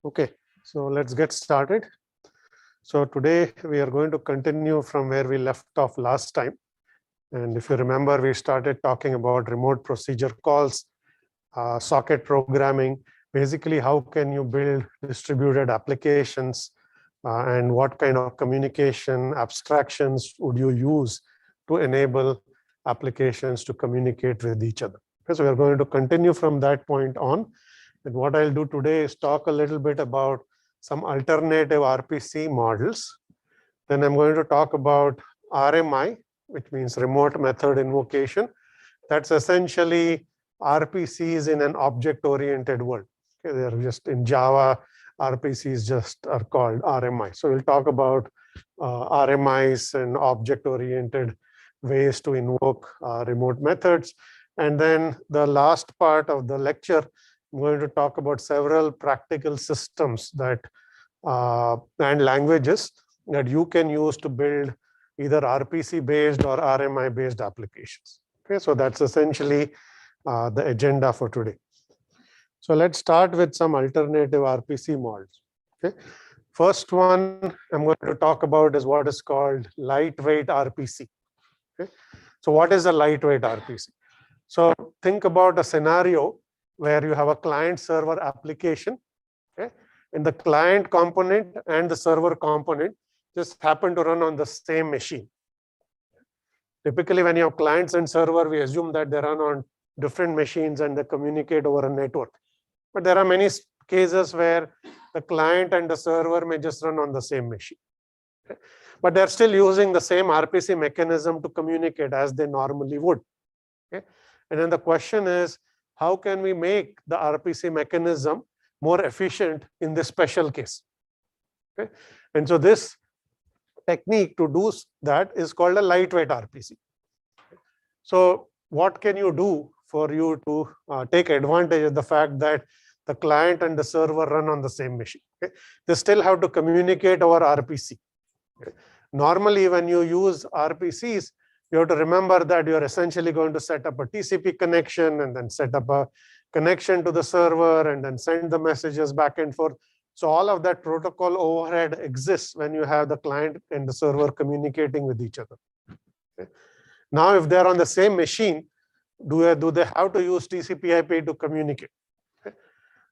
Okay, so let's get started. So today we are going to continue from where we left off last time. And if you remember, we started talking about remote procedure calls, socket programming, basically how can you build distributed applications and what kind of communication abstractions would you use to enable applications to communicate with each other. Okay, so we are going to continue from that point on. And what I'll do today is talk a little bit about some alternative RPC models. Then I'm going to talk about RMI, which means remote method invocation. That's essentially RPCs in an object-oriented world. Okay, they're just in Java, RPCs just are called RMI. So we'll talk about RMIs and object-oriented ways to invoke remote methods. And then the last part of the lecture, I'm going to talk about several practical systems that and languages that you can use to build either RPC-based or RMI-based applications. Okay, so that's essentially the agenda for today. So let's start with some alternative RPC models. Okay, first one I'm going to talk about is what is called lightweight RPC. Okay, so what is a lightweight RPC? So think about a scenario where you have a client-server application, okay? And the client component and the server component just happen to run on the same machine. Typically, when you have clients and server, we assume that they run on different machines and they communicate over a network. But there are many cases where the client and the server may just run on the same machine. Okay? But they're still using the same RPC mechanism to communicate as they normally would. Okay? And then the question is, how can we make the RPC mechanism more efficient in this special case? Okay? And so this technique to do that is called a lightweight RPC. So what can you do for you to take advantage of the fact that the client and the server run on the same machine? Okay? They still have to communicate over RPC. Okay? Normally, when you use RPCs, you have to remember that you're essentially going to set up a TCP connection and then set up a connection to the server and then send the messages back and forth. So all of that protocol overhead exists when you have the client and the server communicating with each other. Okay. Now, if they're on the same machine, do they have to use TCP/IP to communicate? Okay.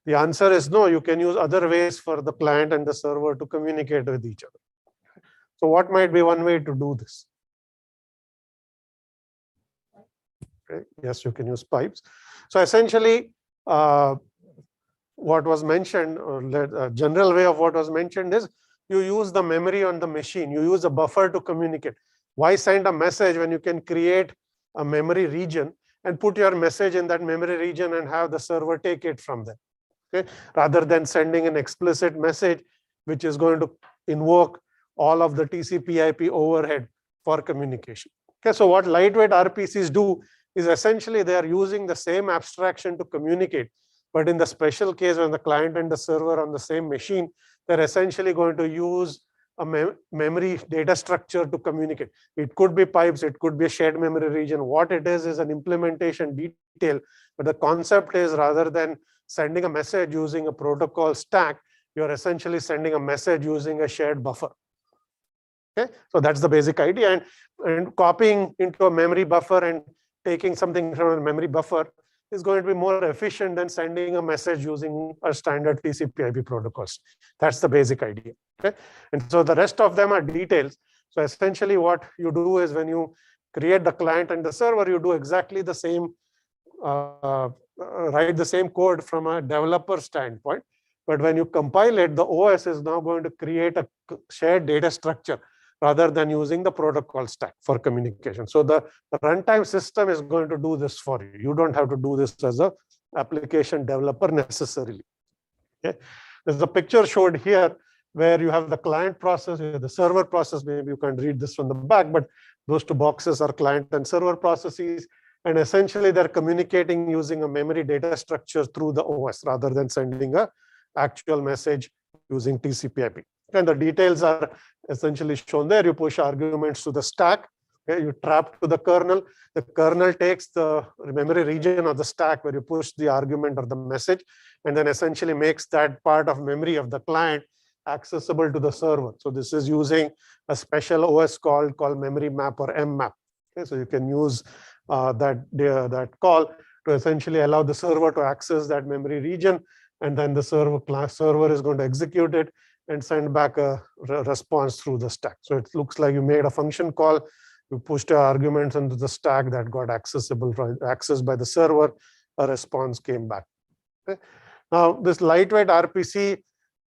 The answer is no. You can use other ways for the client and the server to communicate with each other. So what might be one way to do this? Okay. Yes, you can use pipes. So essentially, what was mentioned, or a general way of what was mentioned is you use the memory on the machine. You use a buffer to communicate. Why send a message when you can create a memory region and put your message in that memory region and have the server take it from there? Okay, rather than sending an explicit message, which is going to invoke all of the TCP/IP overhead for communication. Okay, so what lightweight RPCs do is essentially they are using the same abstraction to communicate, but in the special case when the client and the server on the same machine, they're essentially going to use a memory data structure to communicate. It could be pipes, it could be a shared memory region. What it is an implementation detail, but the concept is rather than sending a message using a protocol stack, you're essentially sending a message using a shared buffer. Okay, so that's the basic idea, and copying into a memory buffer and taking something from a memory buffer is going to be more efficient than sending a message using a standard TCP/IP protocols. That's the basic idea. Okay, and so the rest of them are details. So essentially, what you do is when you create the client and the server, you do exactly the same, write the same code from a developer standpoint. But when you compile it, the OS is now going to create a shared data structure rather than using the protocol stack for communication. So the runtime system is going to do this for you. You don't have to do this as an application developer necessarily. Okay. There's a picture showed here where you have the client process, you have the server process. Maybe you can read this from the back, but those two boxes are client and server processes. And essentially, they're communicating using a memory data structure through the OS rather than sending an actual message using TCP/IP. And the details are essentially shown there. You push arguments to the stack Okay, you trap to the kernel. The kernel takes the memory region of the stack where you push the argument or the message, and then essentially makes that part of memory of the client accessible to the server. So this is using a special OS called memory map or mmap. Okay, so you can use that call to essentially allow the server to access that memory region, and then the server is going to execute it and send back a response through the stack. So it looks like you made a function call, you pushed your arguments into the stack that got accessed by the server, a response came back. Okay. Now, this lightweight RPC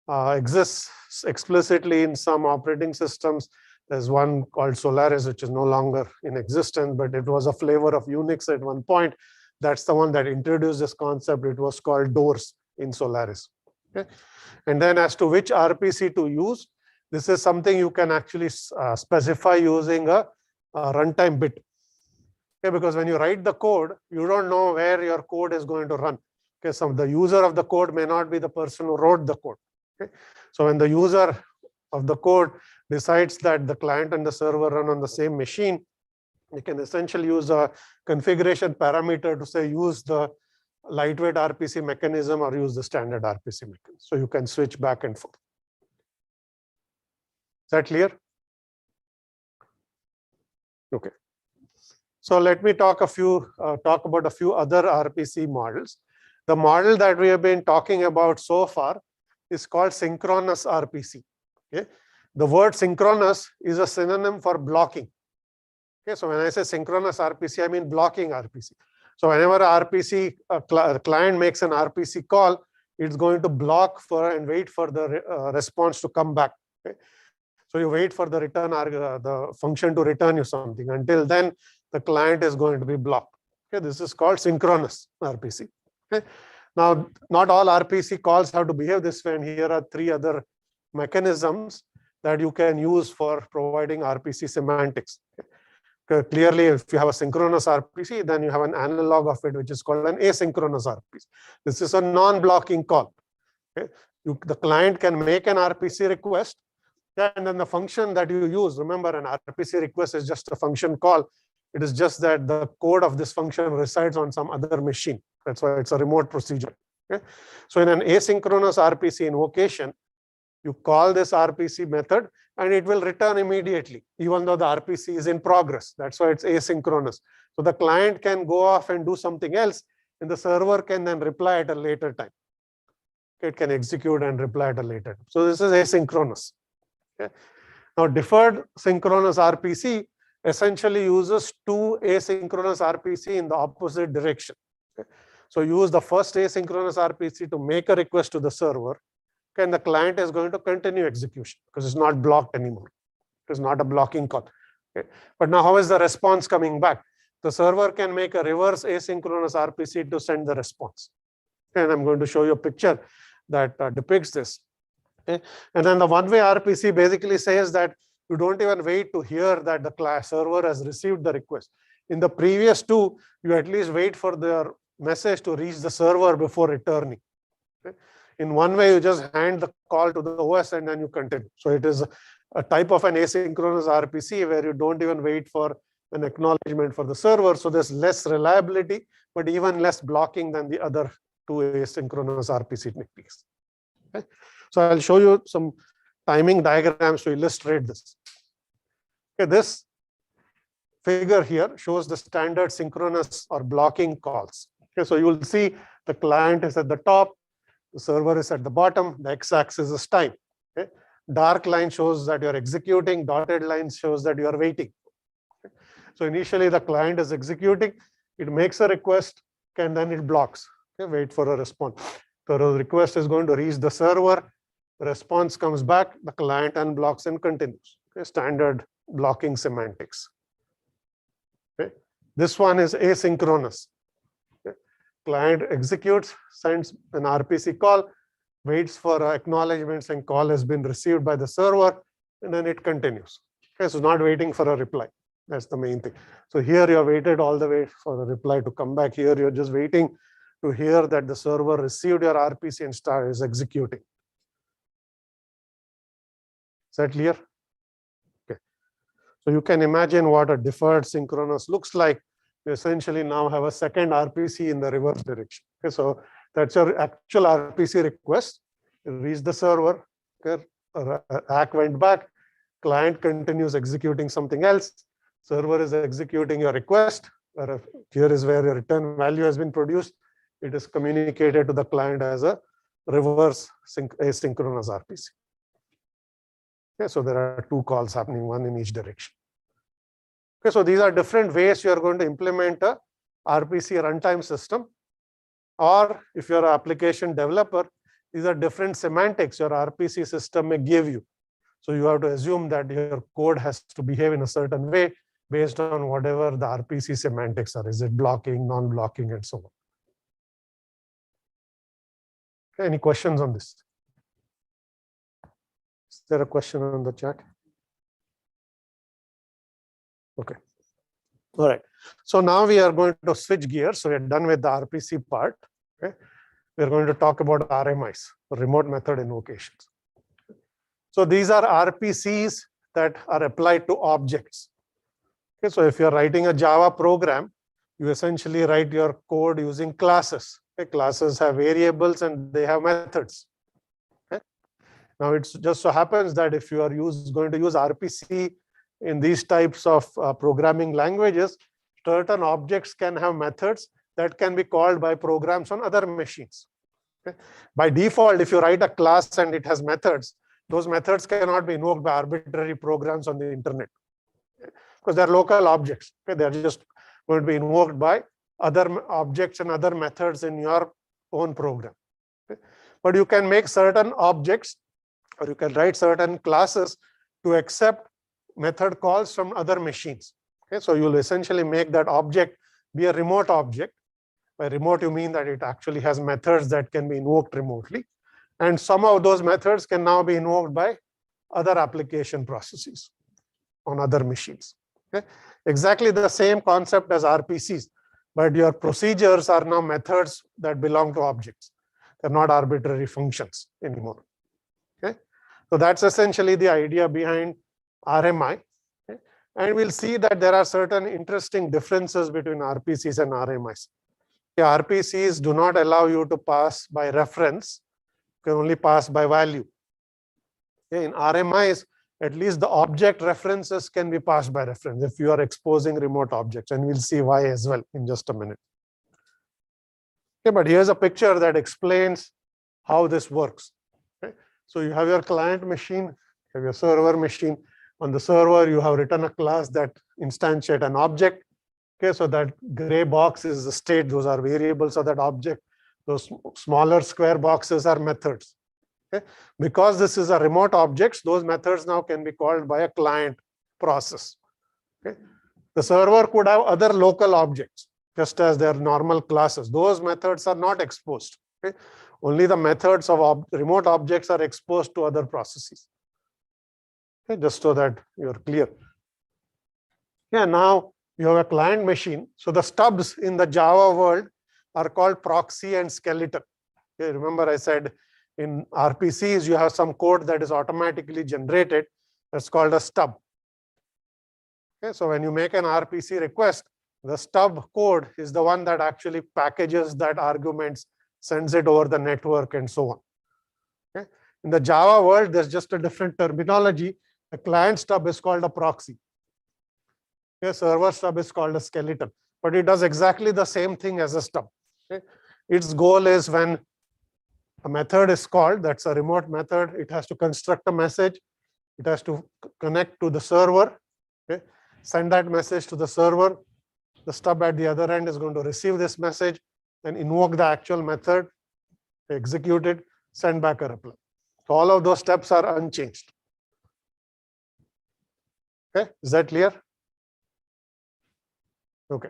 exists explicitly in some operating systems. There's one called Solaris, which is no longer in existence, but it was a flavor of Unix at one point. That's the one that introduced this concept. It was called doors in Solaris. Okay. And then as to which RPC to use, this is something you can actually specify using a runtime bit. Okay, because when you write the code, you don't know where your code is going to run. Okay, so the user of the code may not be the person who wrote the code. Okay, so when the user of the code decides that the client and the server run on the same machine, you can essentially use a configuration parameter to say use the lightweight RPC mechanism or use the standard RPC mechanism. So you can switch back and forth. Is that clear? Okay. So let me talk about a few other RPC models. The model that we have been talking about so far is called synchronous RPC. Okay. The word synchronous is a synonym for blocking. Okay. So when I say synchronous RPC, I mean blocking RPC. So whenever a client makes an RPC call, it's going to block and wait for the response to come back. Okay. So you wait for the the function to return you something. Until then, the client is going to be blocked. Okay. This is called synchronous RPC. Okay. Now, not all RPC calls have to behave this way, and here are three other mechanisms that you can use for providing RPC semantics. Okay. Clearly, if you have a synchronous RPC, then you have an analog of it, which is called an asynchronous RPC. This is a non-blocking call. Okay. The client can make an RPC request, and then the function that you use, remember, an RPC request is just a function call. It is just that the code of this function resides on some other machine. That's why it's a remote procedure. Okay. So in an asynchronous RPC invocation, you call this RPC method and it will return immediately, even though the RPC is in progress. That's why it's asynchronous. So the client can go off and do something else, and the server can then reply at a later time. It can execute and reply at a later time. So this is asynchronous. Okay. Now, deferred synchronous RPC essentially uses two asynchronous RPC in the opposite direction. Okay. So use the first asynchronous RPC to make a request to the server, and the client is going to continue execution because it's not blocked anymore. It is not a blocking call. Okay. But now how is the response coming back? The server can make a reverse asynchronous RPC to send the response. And I'm going to show you a picture that depicts this. Okay. And then the one-way RPC basically says that you don't even wait to hear that the server has received the request. In the previous two, you at least wait for the message to reach the server before returning. Okay. In one way, you just hand the call to the OS and then you continue. So it is a type of an asynchronous RPC where you don't even wait for an acknowledgement for the server. So there's less reliability, but even less blocking than the other two asynchronous RPC techniques. Okay. So I'll show you some timing diagrams to illustrate this. Okay, this figure here shows the standard synchronous or blocking calls. Okay, so you will see the client is at the top, the server is at the bottom, the x-axis is time. Okay. Dark line shows that you're executing, dotted line shows that you are waiting. Okay. So initially the client is executing, it makes a request, and then it blocks. Okay, wait for a response. So the request is going to reach the server, the response comes back, the client unblocks and continues. Okay, standard blocking semantics. Okay. This one is asynchronous. Okay. Client executes, sends an RPC call, waits for acknowledgements and call has been received by the server, and then it continues. Okay, so not waiting for a reply. That's the main thing. So here you have waited all the way for the reply to come back. Here you're just waiting to hear that the server received your RPC and is executing. Is that clear? Okay. So you can imagine what a deferred synchronous looks like. You essentially now have a second RPC in the reverse direction. Okay, so that's your actual RPC request. You reach the server, okay, ACK went back, client continues executing something else, server is executing your request, here is where your return value has been produced. It is communicated to the client as a reverse asynchronous RPC. Okay, so there are two calls happening, one in each direction. Okay, so these are different ways you are going to implement a RPC runtime system. Or if you're an application developer, these are different semantics your RPC system may give you. So you have to assume that your code has to behave in a certain way based on whatever the RPC semantics are. Is it blocking, non-blocking, and so on. Okay, any questions on this? Is there a question on the chat? Okay. All right. So now we are going to switch gears. So we're done with the RPC part. Okay. We're going to talk about RMIs, remote method invocations. So these are RPCs that are applied to objects. Okay. So if you're writing a Java program, you essentially write your code using classes. Okay. Classes have variables and they have methods. Okay. Now it just so happens that if you are going to use RPC in these types of programming languages, certain objects can have methods that can be called by programs on other machines. Okay. By default, if you write a class and it has methods, those methods cannot be invoked by arbitrary programs on the internet, because they're local objects. Okay. They're just going to be invoked by other objects and other methods in your own program. Okay. But you can make certain objects, or you can write certain classes to accept method calls from other machines. Okay, so you'll essentially make that object be a remote object. By remote, you mean that it actually has methods that can be invoked remotely. And some of those methods can now be invoked by other application processes on other machines. Okay, exactly the same concept as RPCs, but your procedures are now methods that belong to objects. They're not arbitrary functions anymore. Okay, so that's essentially the idea behind RMI. Okay? And we'll see that there are certain interesting differences between RPCs and RMIs. The RPCs do not allow you to pass by reference, you can only pass by value. Okay? In RMIs, at least the object references can be passed by reference if you are exposing remote objects, and we'll see why as well in just a minute. Okay, but here's a picture that explains how this works. Okay? So you have your client machine, you have your server machine. On the server, you have written a class that instantiate an object. Okay, so that gray box is the state. Those are variables of that object. Those smaller square boxes are methods. Okay, because this is a remote objects, those methods now can be called by a client process. Okay, the server could have other local objects, just as their normal classes. Those methods are not exposed. Okay, only the methods of remote objects are exposed to other processes. Okay, just so that you're clear. Yeah, now you have a client machine. So the stubs in the Java world are called proxy and skeleton. Okay, remember I said in RPCs, you have some code that is automatically generated. That's called a stub. Okay, so when you make an RPC request, the stub code is the one that actually packages that arguments, sends it over the network, and so on. Okay. In the Java world, there's just a different terminology. The client stub is called a proxy. Okay, server stub is called a skeleton, but it does exactly the same thing as a stub. Okay. Its goal is when a method is called, that's a remote method, it has to construct a message, it has to connect to the server, okay, send that message to the server. The stub at the other end is going to receive this message and invoke the actual method, execute it, send back a reply. So all of those steps are unchanged. Okay, is that clear? Okay.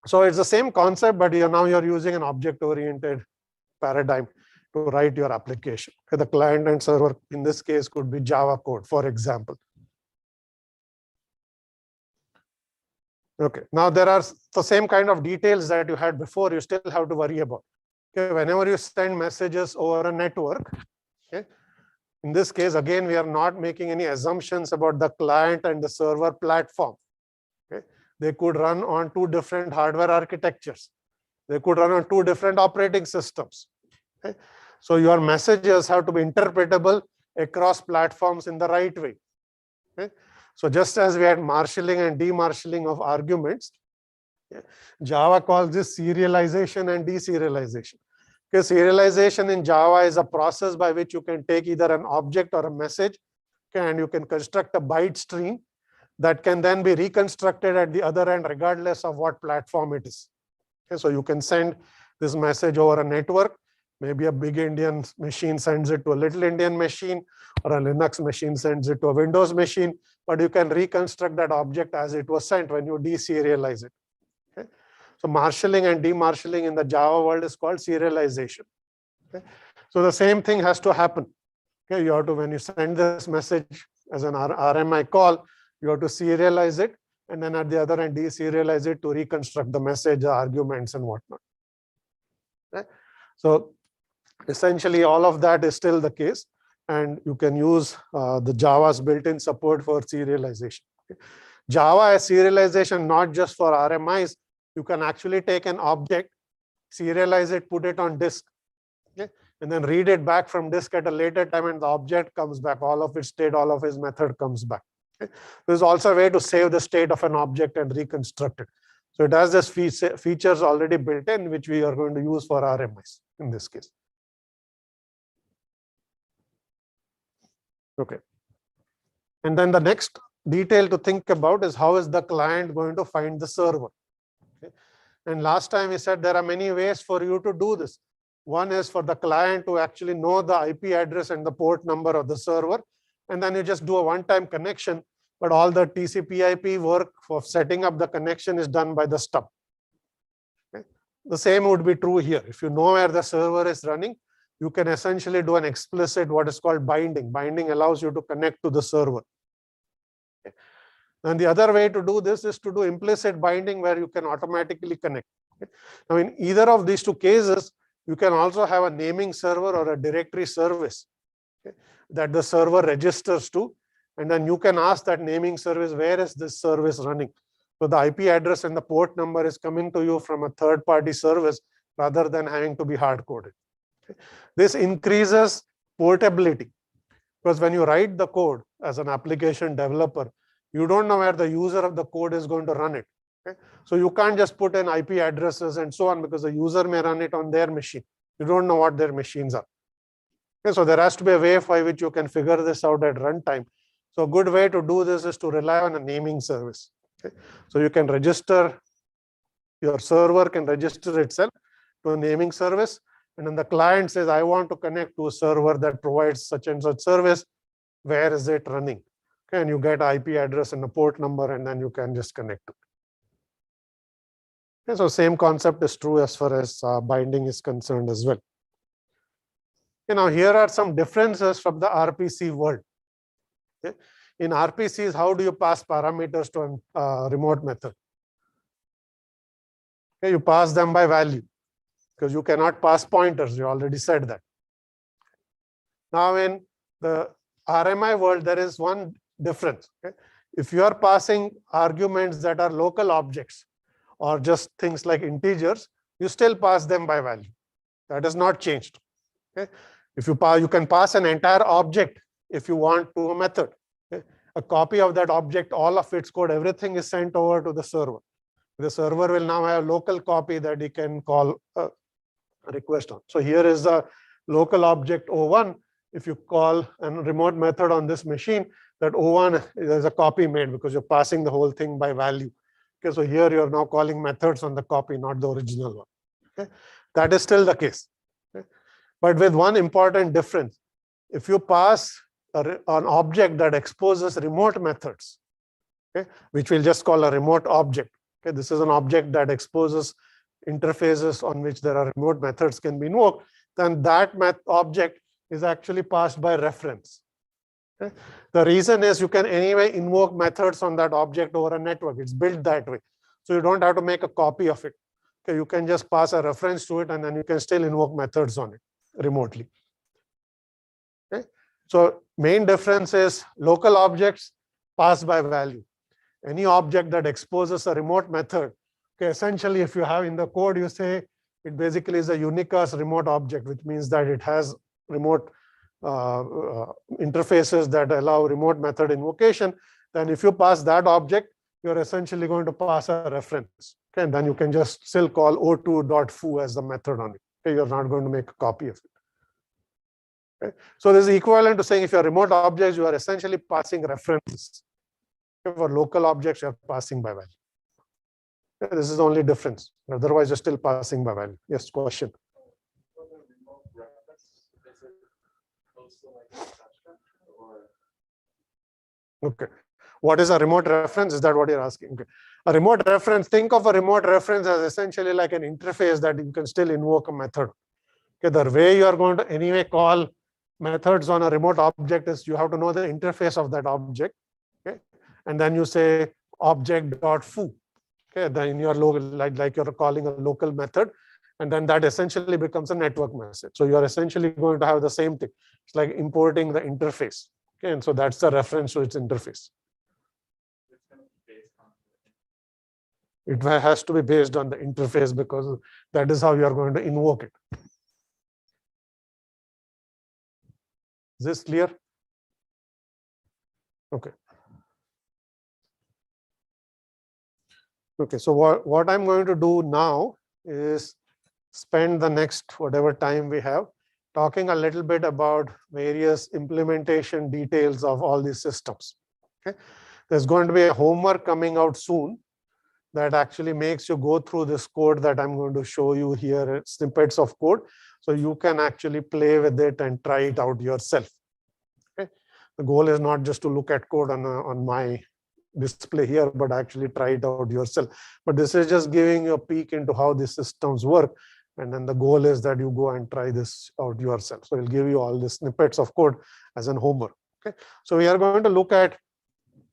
So it's the same concept, but now you're using an object-oriented paradigm to write your application. Okay, the client and server in this case could be Java code, for example. Okay, now there are the same kind of details that you had before, you still have to worry about. Okay, whenever you send messages over a network, okay, In this case, again, we are not making any assumptions about the client and the server platform. Okay? They could run on two different hardware architectures. They could run on two different operating systems. Okay? So your messages have to be interpretable across platforms in the right way. Okay? So just as we had marshalling and demarshalling of arguments, Java calls this serialization and deserialization. Okay, serialization in Java is a process by which you can take either an object or a message, okay, and you can construct a byte stream that can then be reconstructed at the other end regardless of what platform it is. Okay, so you can send this message over a network. Maybe a big Indian machine sends it to a little Indian machine, or a Linux machine sends it to a Windows machine, but you can reconstruct that object as it was sent when you deserialize it. Okay? So marshalling and demarshalling in the Java world is called serialization. Okay? So the same thing has to happen. Okay? You have to, when you send this message as an RMI call, you have to serialize it, and then at the other end deserialize it to reconstruct the message, the arguments, and whatnot. Okay? So essentially, all of that is still the case, and you can use the Java's built-in support for serialization. Okay? Java has serialization not just for RMIs. You can actually take an object, serialize it, put it on disk, okay, and then read it back from disk at a later time, and the object comes back. All of its state, all of its method comes back. Okay? There's also a way to save the state of an object and reconstruct it. So it has this features already built in, which we are going to use for RMIs in this case. Okay. And then the next detail to think about is how is the client going to find the server. Okay. And last time we said there are many ways for you to do this. One is for the client to actually know the IP address and the port number of the server, and then you just do a one-time connection, but all the TCP/IP work for setting up the connection is done by the stub. Okay. The same would be true here. If you know where the server is running, you can essentially do an explicit what is called binding. Binding allows you to connect to the server. Okay. And the other way to do this is to do implicit binding, where you can automatically connect. Okay. Now, in either of these two cases, you can also have a naming server or a directory service, okay, that the server registers to, and then you can ask that naming service, where is this service running? So the IP address and the port number is coming to you from a third-party service rather than having to be hard-coded. This increases portability, because when you write the code as an application developer, you don't know where the user of the code is going to run it. Okay? So you can't just put in IP addresses and so on, because the user may run it on their machine. You don't know what their machines are. Okay? So there has to be a way by which you can figure this out at runtime. So a good way to do this is to rely on a naming service. Okay? So you can register, your server can register itself to a naming service. And then the client says, I want to connect to a server that provides such and such service. Where is it running? Okay, and you get IP address and a port number, and then you can just connect to it. Okay, so same concept is true as far as binding is concerned as well. Okay, now here are some differences from the RPC world. Okay. In RPCs, how do you pass parameters to a remote method? Okay, you pass them by value, because you cannot pass pointers. You already said that. Now, in the RMI world, there is one difference. Okay? If you are passing arguments that are local objects or just things like integers, you still pass them by value. That has not changed. Okay? If you pass, you can pass an entire object if you want to a method. Okay? A copy of that object, all of its code, everything is sent over to the server. The server will now have a local copy that he can call a request on. So here is the local object O1. If you call a remote method on this machine, that O1 is a copy made, because you're passing the whole thing by value. Okay, so here you're now calling methods on the copy, not the original one. Okay, that is still the case. Okay? But with one important difference. If you pass an object that exposes remote methods, okay, which we'll just call a remote object. Okay, this is an object that exposes interfaces on which there are remote methods can be invoked, then that object is actually passed by reference. Okay? The reason is you can anyway invoke methods on that object over a network. It's built that way. So you don't have to make a copy of it. Okay? You can just pass a reference to it, and then you can still invoke methods on it remotely. Okay? So main difference is local objects pass by value. Any object that exposes a remote method, okay, essentially if you have in the code, you say it basically is a unicast remote object, which means that it has remote interfaces that allow remote method invocation. Then if you pass that object, you're essentially going to pass a reference. Okay, and then you can just still call o2.foo as the method on it. Okay, you're not going to make a copy of it. Okay. So this is equivalent to saying if you're remote objects, you are essentially passing references. For local objects, you're passing by value. Okay, this is the only difference. Otherwise, you're still passing by value. Yes, question. Okay. What is a remote reference? Is that what you're asking? Okay. A remote reference, think of a remote reference as essentially like an interface that you can still invoke a method. Okay, the way you are going to anyway call methods on a remote object is you have to know the interface of that object. Okay, and then you say object.foo. Okay, then you're like you're calling a local method, and then that essentially becomes a network message. So you are essentially going to have the same thing. It's like importing the interface. Okay, and so that's the reference to its interface. It has to be based on the interface because that is how you are going to invoke it. Is this clear? Okay. Okay, so what I'm going to do now is spend the next whatever time we have talking a little bit about various implementation details of all these systems. Okay, there's going to be a homework coming out soon that actually makes you go through this code that I'm going to show you here, snippets of code, so you can actually play with it and try it out yourself. Okay, the goal is not just to look at code on my display here, but actually try it out yourself. But this is just giving you a peek into how these systems work. And then the goal is that you go and try this out yourself. So it'll give you all the snippets of code as an homework. Okay, so we are going to look at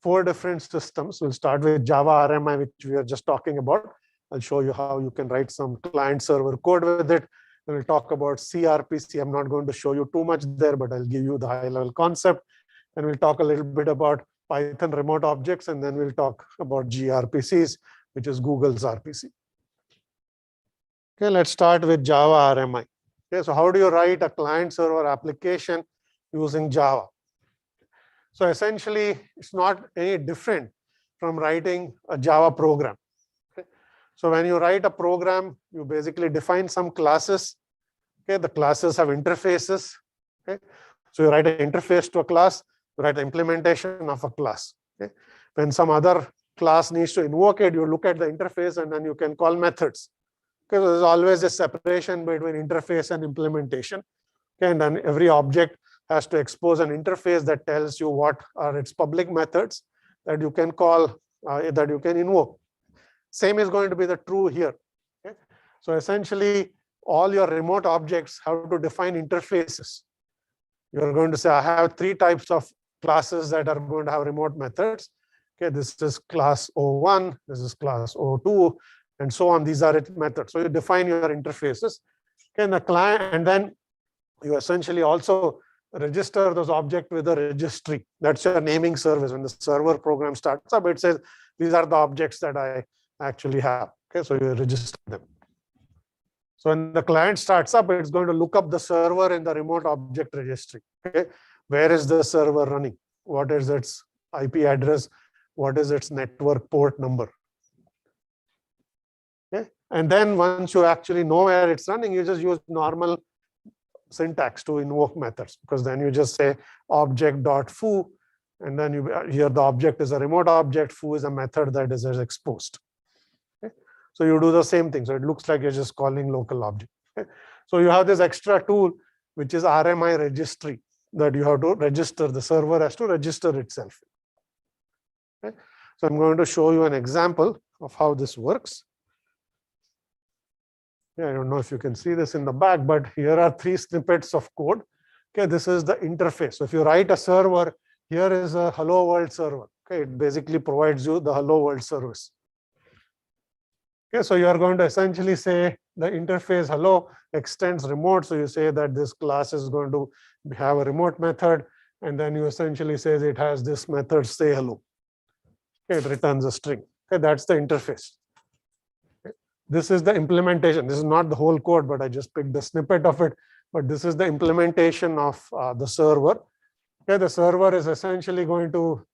4 different systems. We'll start with Java RMI, which we are just talking about. I'll show you how you can write some client server code with it. Then we'll talk about CRPC. I'm not going to show you too much there, but I'll give you the high level concept. And we'll talk a little bit about Python remote objects, and then we'll talk about Grpcs, which is Google's RPC. Okay, let's start with Java RMI. Okay, so how do you write a client server application using Java? So essentially, it's not any different from writing a Java program. Okay, so when you write a program, you basically define some classes. Okay, the classes have interfaces. Okay, so you write an interface to a class. Write the implementation of a class. Okay, when some other class needs to invoke it, you look at the interface and then you can call methods. Okay, so there's always a separation between interface and implementation. Okay, and then every object has to expose an interface that tells you what are its public methods that you can call, that you can invoke. Same is going to be the true here. Okay, so essentially, all your remote objects have to define interfaces. You're going to say, I have 3 types of classes that are going to have remote methods. Okay, this is class O1, this is class O2, and so on. These are its methods. So you define your interfaces. Okay, and the client, and then you essentially also register those objects with a registry. That's your naming service. When the server program starts up, it says these are the objects that I actually have. Okay, so you register them. So when the client starts up, it's going to look up the server in the remote object registry. Okay, where is the server running? What is its IP address? What is its network port number? Okay, and then once you actually know where it's running, you just use normal syntax to invoke methods, because then you just say object.foo, and then you here the object is a remote object, foo is a method that is exposed. Okay, so you do the same thing. So it looks like you're just calling local object. Okay, so you have this extra tool, which is RMI registry, that you have to register. The server has to register itself. Okay, so I'm going to show you an example of how this works. Yeah, I don't know if you can see this in the back, but here are 3 snippets of code. Okay, this is the interface. So if you write a server, here is a hello world server. Okay, it basically provides you the hello world service. Okay, so you are going to essentially say the interface hello extends remote. So you say that this class is going to have a remote method, and then you essentially says it has this method say hello. Okay, it returns a string. Okay, that's the interface. Okay. This is the implementation. This is not the whole code, but I just picked the snippet of it. But this is the implementation of the server. Okay, the server is essentially going to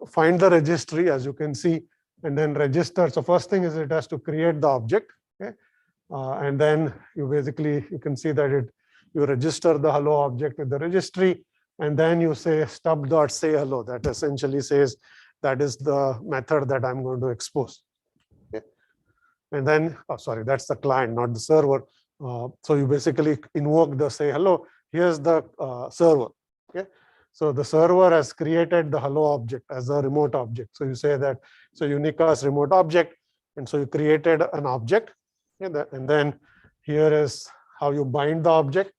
find the registry, as you can see, and then register. So first thing is it has to create the object. Okay, and then you can see that you register the hello object with the registry, and then you say stub.sayHello. That essentially says that is the method that I'm going to expose. Okay. And then, sorry, that's the client, not the server. So you basically invoke the say hello. Here's the server. Okay. So the server has created the hello object as a remote object. So you say that, so Unicast remote object, and so you created an object. Okay, and then here is how you bind the object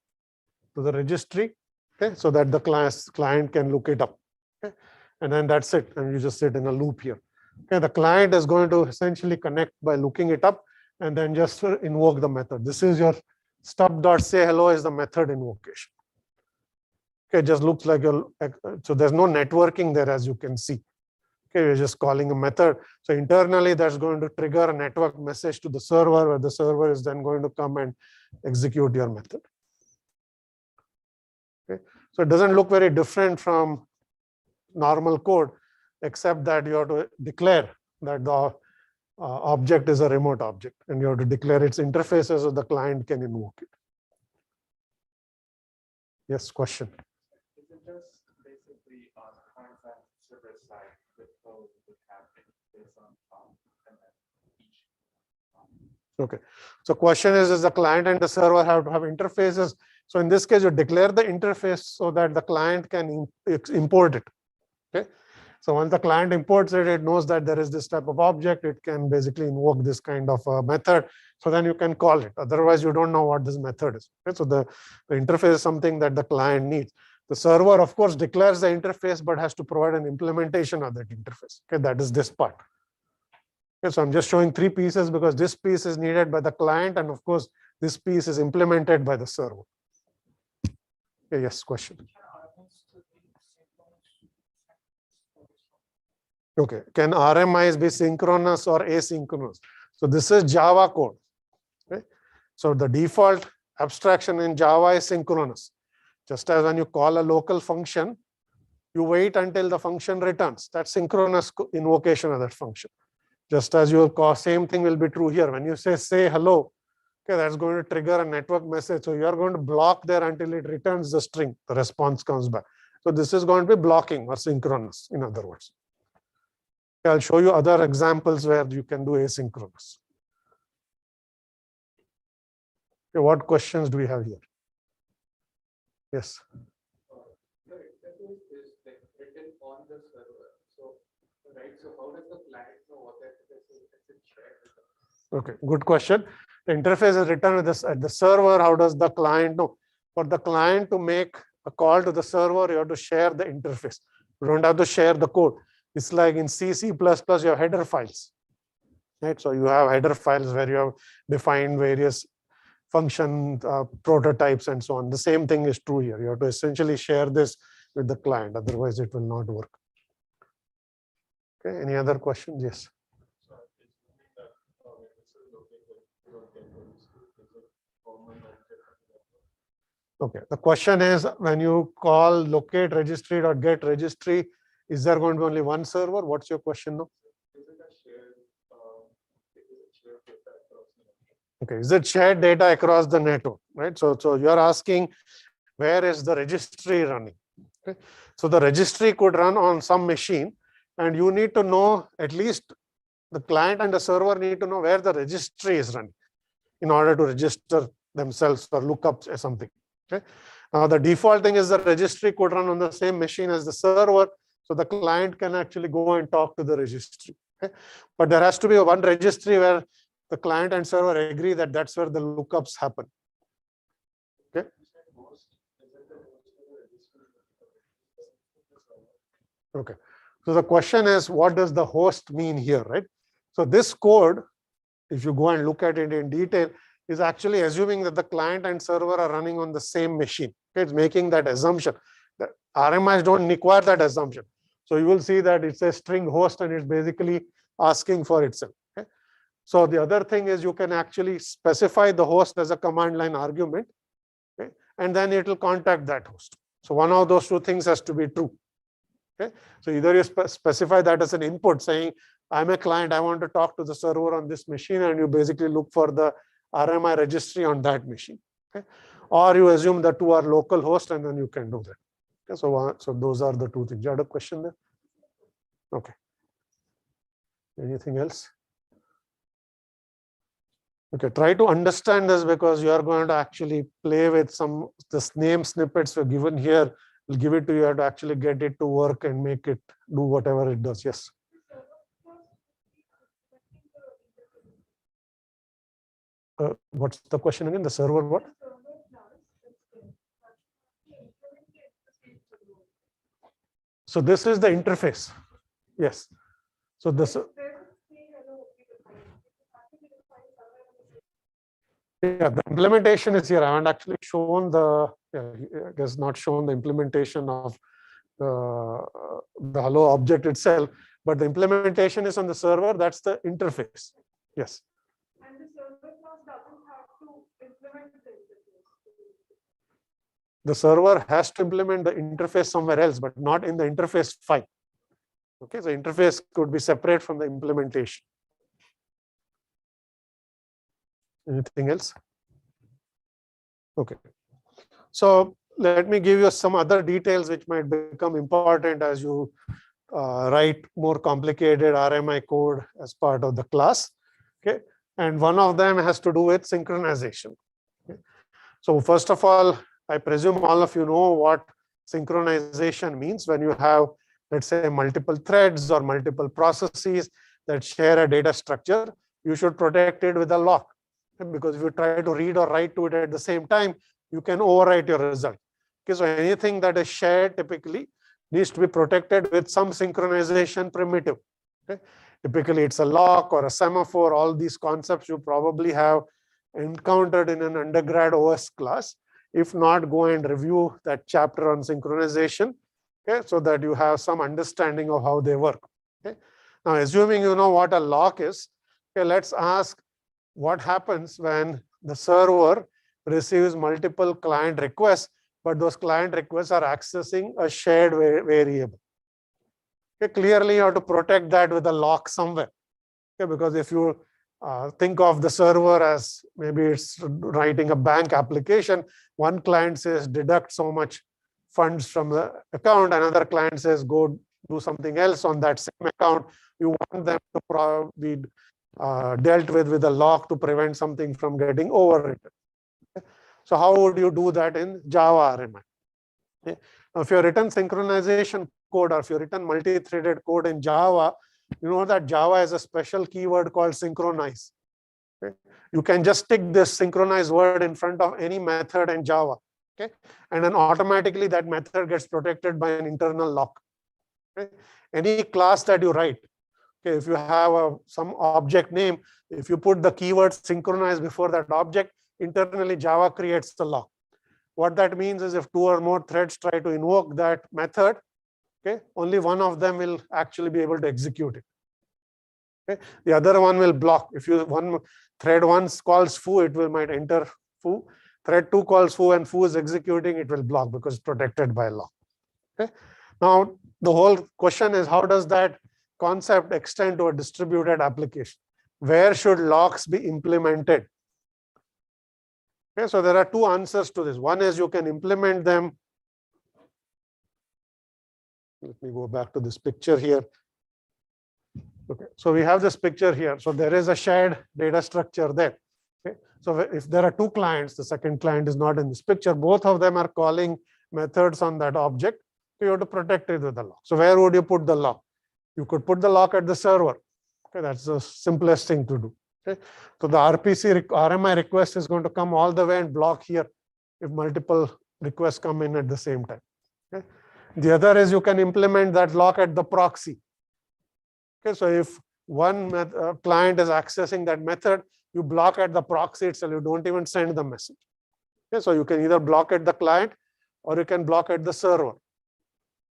to the registry. Okay, so that the client can look it up. Okay, and then that's it. And you just sit in a loop here. Okay, the client is going to essentially connect by looking it up and then just invoke the method. This is your stub.sayHello is the method invocation. Okay, it just looks like so there's no networking there, as you can see. Okay, you're just calling a method. So internally, that's going to trigger a network message to the server, where the server is then going to come and execute your method. Okay, so it doesn't look very different from normal code, except that you have to declare that the object is a remote object, and you have to declare its interfaces so the client can invoke it. Yes, question. Is it just basically on client side, server side, the code would have interface on top, and then each? Okay, so question is the client and the server have to have interfaces. So in this case, you declare the interface so that the client can import it. Okay, so once the client imports it, it knows that there is this type of object. It can basically invoke this kind of method. So then you can call it. Otherwise, you don't know what this method is. Okay, so the interface is something that the client needs. The server, of course, declares the interface, but has to provide an implementation of that interface. Okay, that is this part. Okay, so I'm just showing three pieces because this piece is needed by the client, and of course, this piece is implemented by the server. Okay, yes, question. Okay, can Rmis be synchronous or asynchronous? So this is Java code. Okay, so the default abstraction in Java is synchronous. Just as when you call a local function, you wait until the function returns. That's synchronous invocation of that function. Just as you call, same thing will be true here. When you say hello, okay, that's going to trigger a network message. So you are going to block there until it returns the string. The response comes back. So this is going to be blocking or synchronous, in other words. I'll show you other examples where you can do asynchronous. Okay, what questions do we have here? Yes. The interface is written on the server. So, right. So how does the client know what the interface is? Is it shared? Okay, good question. The interface is written with this at the server. How does the client know? For the client to make a call to the server, you have to share the interface. You don't have to share the code. It's like in C, C++, you have header files. Right? So you have header files where you have defined various function prototypes and so on. The same thing is true here. You have to essentially share this with the client. Otherwise, it will not work. Okay, any other questions? Yes. Okay, the question is, when you call locate registry or get registry, is there going to be only one server? What's your question now? Okay, is it shared data across the network, right? So you're asking, where is the registry running? Okay, so the registry could run on some machine, and you need to know, at least the client and the server need to know where the registry is running in order to register themselves or look up something. Okay, now the default thing is the registry could run on the same machine as the server, so the client can actually go and talk to the registry. Okay, but there has to be one registry where the client and server agree that that's where the lookups happen. Okay. Okay. So the question is, what does the host mean here, right? So this code, if you go and look at it in detail, is actually assuming that the client and server are running on the same machine. Okay, it's making that assumption. The RMIs don't require that assumption. So you will see that it's a string host and it's basically asking for itself. Okay? So the other thing is you can actually specify the host as a command line argument, okay? And then it will contact that host. So one of those two things has to be true. Okay? So either you specify that as an input saying, I'm a client, I want to talk to the server on this machine, and you basically look for the RMI registry on that machine. Okay? Or you assume the two are local host and then you can do that. Okay? So those are the two things. You had a question there? Okay. Anything else? Okay, try to understand this because you are going to actually play with some this name snippets were given here. We'll give it to you. You have to actually get it to work and make it do whatever it does. Yes. What's the question again? The server what? So this is the interface. Yes. So this. Yeah, the implementation is here. I haven't actually shown the, I guess not shown the implementation of the hello object itself, but the implementation is on the server. That's the interface. Yes. And the server class doesn't have to implement the interface. The server has to implement the interface somewhere else, but not in the interface file. Okay, so interface could be separate from the implementation. Anything else? Okay. So let me give you some other details which might become important as you write more complicated RMI code as part of the class. Okay. And one of them has to do with synchronization. Okay. So first of all, I presume all of you know what synchronization means when you have, let's say, multiple threads or multiple processes that share a data structure. You should protect it with a lock. Because if you try to read or write to it at the same time, you can overwrite your result. Okay, so anything that is shared typically needs to be protected with some synchronization primitive. Okay? Typically, it's a lock or a semaphore. All these concepts you probably have encountered in an undergrad OS class. If not, go and review that chapter on synchronization, okay, so that you have some understanding of how they work. Okay? Now, assuming you know what a lock is, okay, let's ask what happens when the server receives multiple client requests, but those client requests are accessing a shared variable. Okay, clearly, you have to protect that with a lock somewhere. Okay, because if you think of the server as maybe it's writing a bank application, one client says deduct so much funds from the account, another client says go do something else on that same account. You want them to be dealt with a lock to prevent something from getting overwritten. Okay. So how would you do that in Java RMI? Okay. Now, if you've written synchronization code or if you've written multi-threaded code in Java, you know that Java has a special keyword called synchronize. Okay. You can just stick this synchronize word in front of any method in Java. Okay. And then automatically that method gets protected by an internal lock. Okay. Any class that you write, okay, if you have some object name, if you put the keyword synchronize before that object, internally Java creates the lock. What that means is if two or more threads try to invoke that method, okay, only one of them will actually be able to execute it. Okay. The other one will block. If you thread once calls foo, it might enter foo. Thread 2 calls foo and foo is executing, it will block because it's protected by lock. Okay. Now the whole question is, how does that concept extend to a distributed application? Where should locks be implemented? Okay, so there are two answers to this. One is you can implement them. Let me go back to this picture here. Okay, so we have this picture here. So there is a shared data structure there. Okay, so if there are two clients, the second client is not in this picture, both of them are calling methods on that object. So you have to protect it with the lock. So where would you put the lock? You could put the lock at the server. Okay, that's the simplest thing to do. Okay, so the RMI request is going to come all the way and block here if multiple requests come in at the same time. Okay, the other is you can implement that lock at the proxy. Okay, so if one client is accessing that method, you block at the proxy itself. You don't even send the message. Okay, so you can either block at the client or you can block at the server.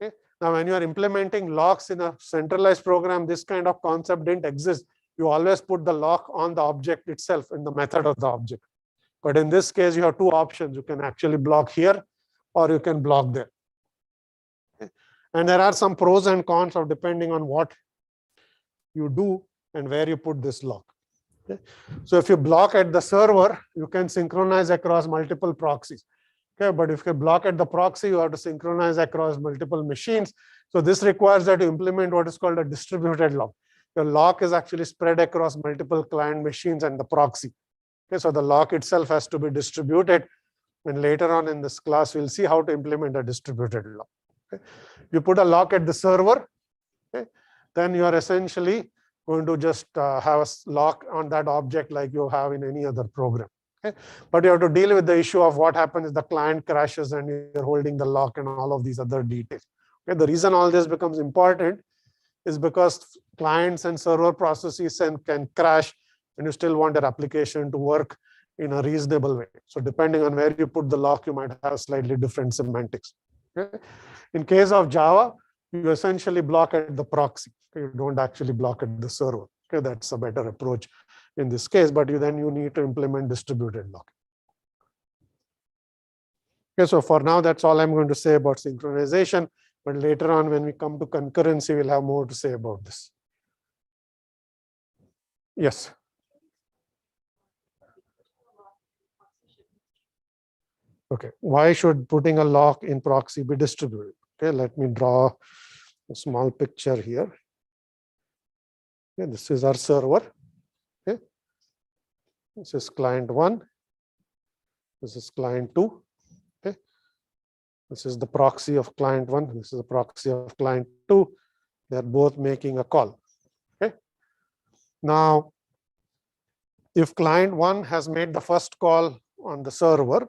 Okay. Now, when you are implementing locks in a centralized program, this kind of concept didn't exist. You always put the lock on the object itself in the method of the object. But in this case, you have two options. You can actually block here or you can block there. Okay. And there are some pros and cons of depending on what you do and where you put this lock. Okay. So if you block at the server, you can synchronize across multiple proxies. Okay, but if you block at the proxy, you have to synchronize across multiple machines. So this requires that you implement what is called a distributed lock. The lock is actually spread across multiple client machines and the proxy. Okay, so the lock itself has to be distributed. And later on in this class, we'll see how to implement a distributed lock. Okay. You put a lock at the server, okay, then you are essentially going to just have a lock on that object like you have in any other program. Okay. But you have to deal with the issue of what happens if the client crashes and you're holding the lock and all of these other details. Okay. The reason all this becomes important is because clients and server processes can crash and you still want your application to work in a reasonable way. So depending on where you put the lock, you might have slightly different semantics. Okay. In case of Java, you essentially block at the proxy. Okay. You don't actually block at the server. Okay. That's a better approach in this case, but then you need to implement distributed locking. Okay, so for now, that's all I'm going to say about synchronization. But later on, when we come to concurrency, we'll have more to say about this. Yes. Okay, why should putting a lock in proxy be distributed? Okay, let me draw a small picture here. Okay, this is our server. Okay, this is client 1. This is client 2. Okay, this is the proxy of client 1. This is the proxy of client 2. They're both making a call. Okay, now if client 1 has made the first call on the server,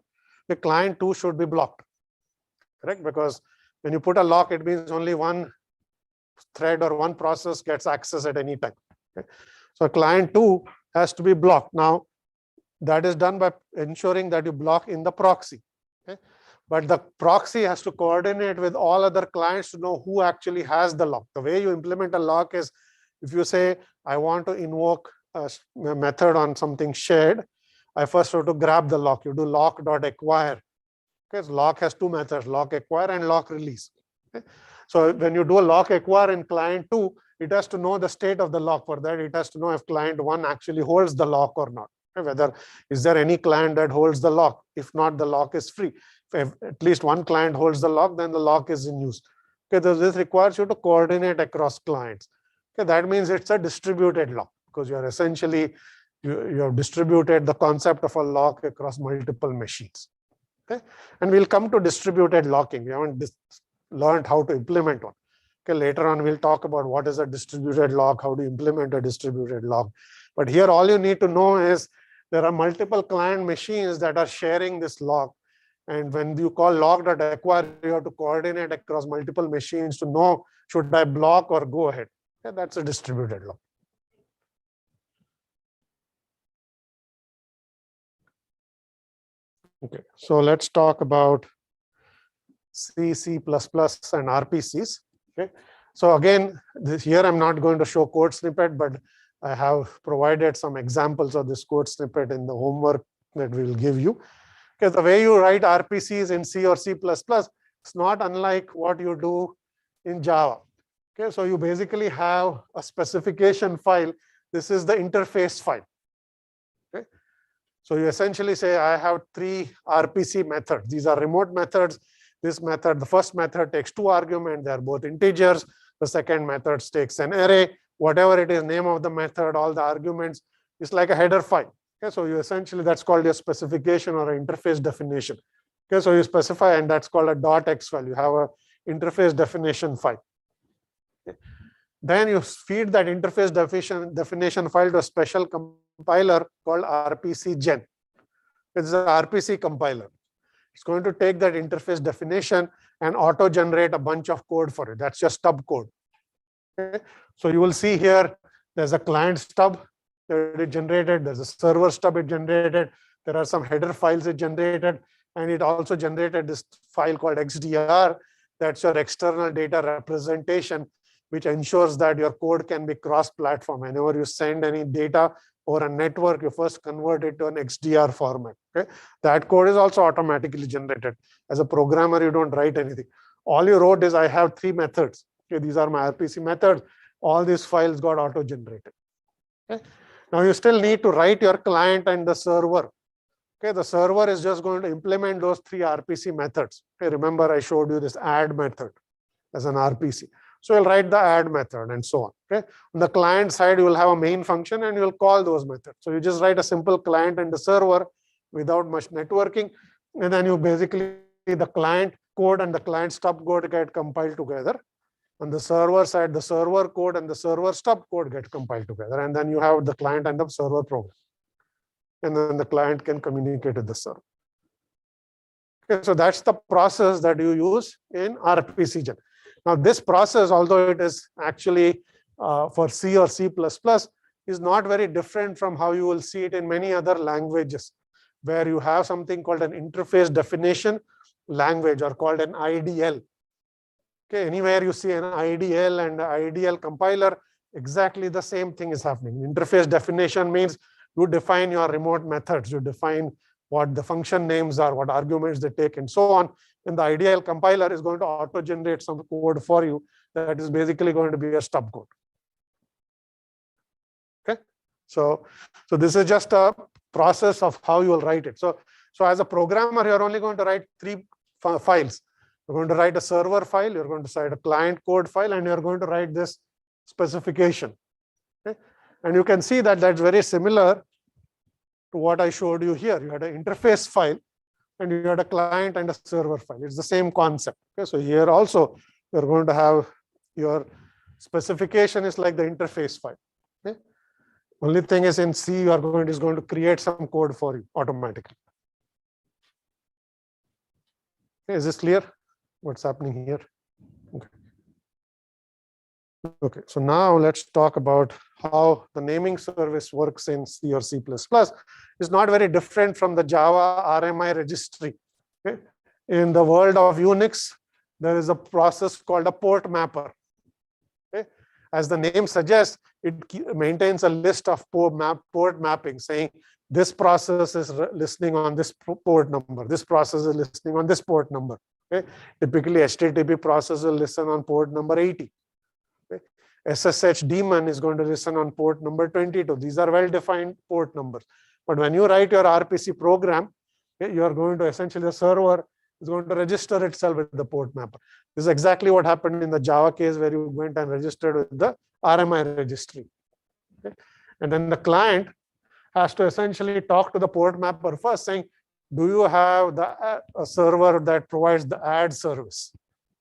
the client 2 should be blocked, correct? Because when you put a lock, it means only one thread or one process gets access at any time. Okay? So client 2 has to be blocked. Now, that is done by ensuring that you block in the proxy. Okay? But the proxy has to coordinate with all other clients to know who actually has the lock. The way you implement a lock is if you say, I want to invoke a method on something shared, I first have to grab the lock. You do lock.acquire. Okay, so lock has two methods, lock acquire and lock release. Okay? So when you do a lock acquire in client 2, it has to know the state of the lock. For that, it has to know if client 1 actually holds the lock or not. Okay? Whether is there any client that holds the lock? If not, the lock is free. If at least one client holds the lock, then the lock is in use. Okay, so this requires you to coordinate across clients. Okay, that means it's a distributed lock because you are essentially you have distributed the concept of a lock across multiple machines. Okay, and we'll come to distributed locking. We haven't learned how to implement one. Okay, later on we'll talk about what is a distributed lock, how to implement a distributed lock. But here all you need to know is there are multiple client machines that are sharing this lock. And when you call lock.acquire, you have to coordinate across multiple machines to know should I block or go ahead. Okay, that's a distributed lock. Okay, so let's talk about C, C++, and RPCs. Okay, so again, here I'm not going to show code snippet, but I have provided some examples of this code snippet in the homework that we will give you. Okay, the way you write RPCs in C or C++, it's not unlike what you do in Java. Okay, so you basically have a specification file. This is the interface file. Okay, so you essentially say, I have 3 RPC methods. These are remote methods. This method, the first method takes 2 arguments. They are both integers. The second method takes an array. Whatever it is, name of the method, all the arguments, it's like a header file. Okay, so you essentially, that's called your specification or an interface definition. Okay, so you specify, and that's called a .x file. You have a interface definition file. Okay. Then you feed that interface definition file to a special compiler called Rpc Gen. It's an Rpc compiler. It's going to take that interface definition and auto-generate a bunch of code for it. That's your stub code. Okay. So you will see here, there's a client stub, that it generated. There's a server stub it generated. There are some header files it generated. And it also generated this file called XDR. That's your external data representation, which ensures that your code can be cross-platform. Whenever you send any data over a network, you first convert it to an XDR format. Okay? That code is also automatically generated. As a programmer, you don't write anything. All you wrote is, I have 3 methods. Okay, these are my RPC methods. All these files got auto-generated. Okay? Now you still need to write your client and the server. Okay, the server is just going to implement those 3 RPC methods. Okay, remember I showed you this add method as an RPC. So you'll write the add method and so on. Okay, on the client side, you will have a main function and you'll call those methods. So you just write a simple client and the server without much networking, and then you basically the client code and the client stub code get compiled together. On the server side, the server code and the server stub code get compiled together, and then you have the client and the server program. And then the client can communicate with the server. Okay, so that's the process that you use in RPCgen. Now, this process, although it is actually for C or C++, is not very different from how you will see it in many other languages, where you have something called an interface definition language, or called an IDL. Okay, anywhere you see an IDL and an IDL compiler, exactly the same thing is happening. Interface definition means you define your remote methods, you define what the function names are, what arguments they take, and so on. And the IDL compiler is going to auto-generate some code for you that is basically going to be a stub code. Okay, so this is just a process of how you will write it. So as a programmer, you're only going to write 3 files. You're going to write a server file, you're going to write a client code file, and you're going to write this specification. Okay? And you can see that that's very similar to what I showed you here. You had an interface file, and you had a client and a server file. It's the same concept. Okay? So here also, you're going to have your specification is like the interface file. Okay? Only thing is in C, you are going to create some code for you automatically. Okay, is this clear? What's happening here? Okay. Okay, so now let's talk about how the naming service works in C or C++. It's not very different from the Java RMI registry. Okay? In the world of Unix, there is a process called a port mapper. Okay? As the name suggests, it maintains a list of port mapping, saying this process is listening on this port number. This process is listening on this port number. Okay? Typically, HTTP process will listen on port number 80. Okay? SSH daemon is going to listen on port number 22. These are well-defined port numbers. But when you write your RPC program, okay, you are going to essentially, the server is going to register itself with the port mapper. This is exactly what happened in the Java case, where you went and registered with the RMI registry. Okay? And then the client has to essentially talk to the port mapper first, saying, do you have a server that provides the add service?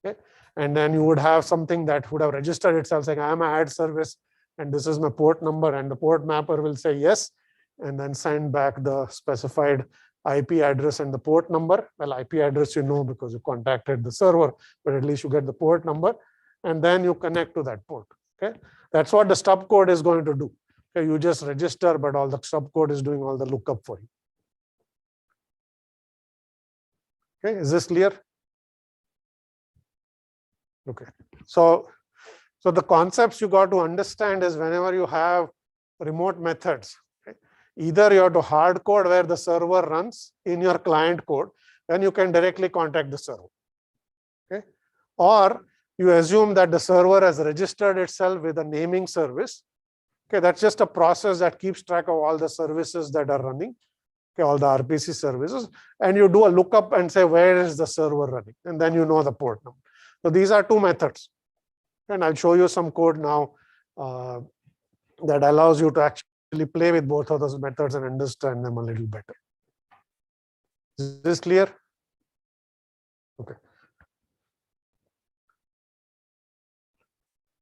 Okay? And then you would have something that would have registered itself saying, I am an add service, and this is my port number. And the port mapper will say yes, and then send back the specified IP address and the port number. Well, IP address you know because you contacted the server, but at least you get the port number, and then you connect to that port. Okay? That's what the stub code is going to do. Okay? You just register, but all the stub code is doing all the lookup for you. Okay, is this clear? Okay, so the concepts you got to understand is whenever you have remote methods, okay, either you have to hard code where the server runs in your client code, then you can directly contact the server. Okay, or you assume that the server has registered itself with a naming service. Okay, that's just a process that keeps track of all the services that are running. Okay, all the RPC services, and you do a lookup and say, where is the server running? And then you know the port number. So these are 2 methods. And I'll show you some code now that allows you to actually play with both of those methods and understand them a little better. Is this clear? Okay.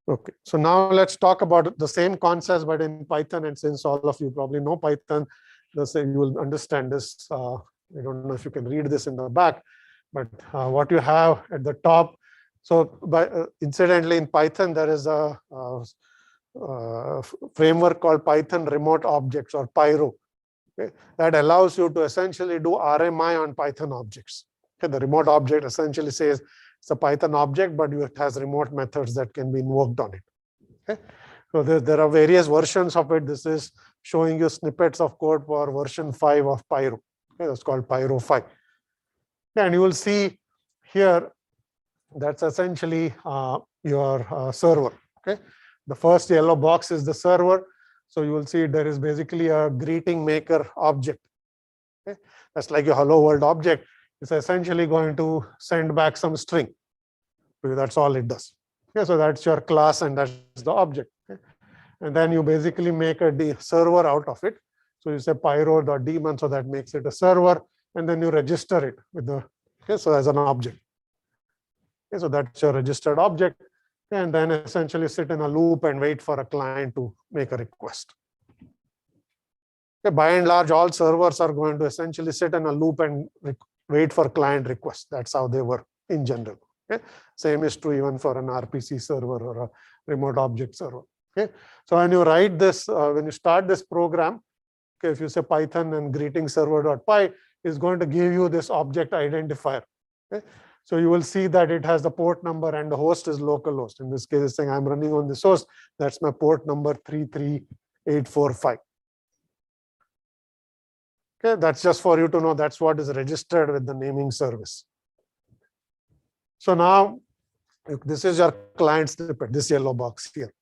Okay, so now let's talk about the same concepts, but in Python. And since all of you probably know Python, you will understand this. I don't know if you can read this in the back, but what you have at the top. So, incidentally, in Python, there is a framework called Python Remote Objects, or Pyro. Okay, that allows you to essentially do RMI on Python objects. Okay, the remote object essentially says it's a Python object, but it has remote methods that can be invoked on it. Okay, so there are various versions of it. This is showing you snippets of code for version 5 of Pyro. Okay, that's called Pyro 5. And you will see here that's essentially your server. Okay, the first yellow box is the server. So you will see there is basically a greeting maker object. Okay, that's like your hello world object. It's essentially going to send back some string. That's all it does. Okay, so that's your class and that's the object. Okay, and then you basically make a server out of it. So you say pyro.daemon, so that makes it a server, and then you register it with the so as an object. Okay, so that's your registered object, and then essentially sit in a loop and wait for a client to make a request. Okay, by and large, all servers are going to essentially sit in a loop and wait for client requests. That's how they work in general. Okay, same is true even for an RPC server or a remote object server. Okay, so when you write this, when you start this program, okay, if you say Python and greeting server.py is going to give you this object identifier. Okay, so you will see that it has the port number and the host is localhost. In this case, it's saying I'm running on this host. That's my port number 33845. Okay, that's just for you to know that's what is registered with the naming service. So now this is your client snippet, this yellow box here.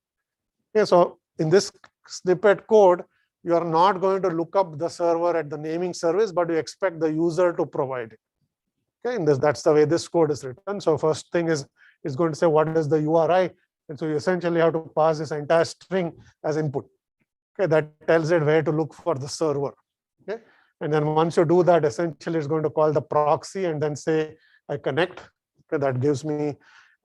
Okay, so in this snippet code, you are not going to look up the server at the naming service, but you expect the user to provide it. Okay, and that's the way this code is written. So first thing is it's going to say what is the URI, and so you essentially have to pass this entire string as input. Okay, that tells it where to look for the server. Okay, and then once you do that, essentially it's going to call the proxy and then say I connect. Okay, that gives me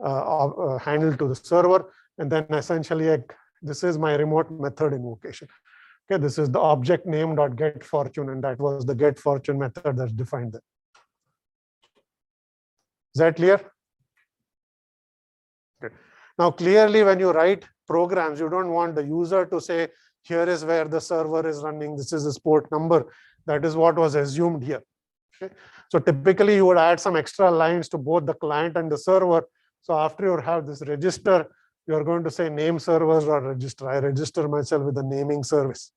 a handle to the server, and then essentially this is my remote method invocation. Okay, this is the object name.getFortune, and that was the getFortune method that's defined there. Is that clear? Okay. Now, clearly, when you write programs, you don't want the user to say, here is where the server is running, this is the port number. That is what was assumed here. Okay. So typically, you would add some extra lines to both the client and the server. So after you have this register, you're going to say name servers or register. I register myself with the naming service.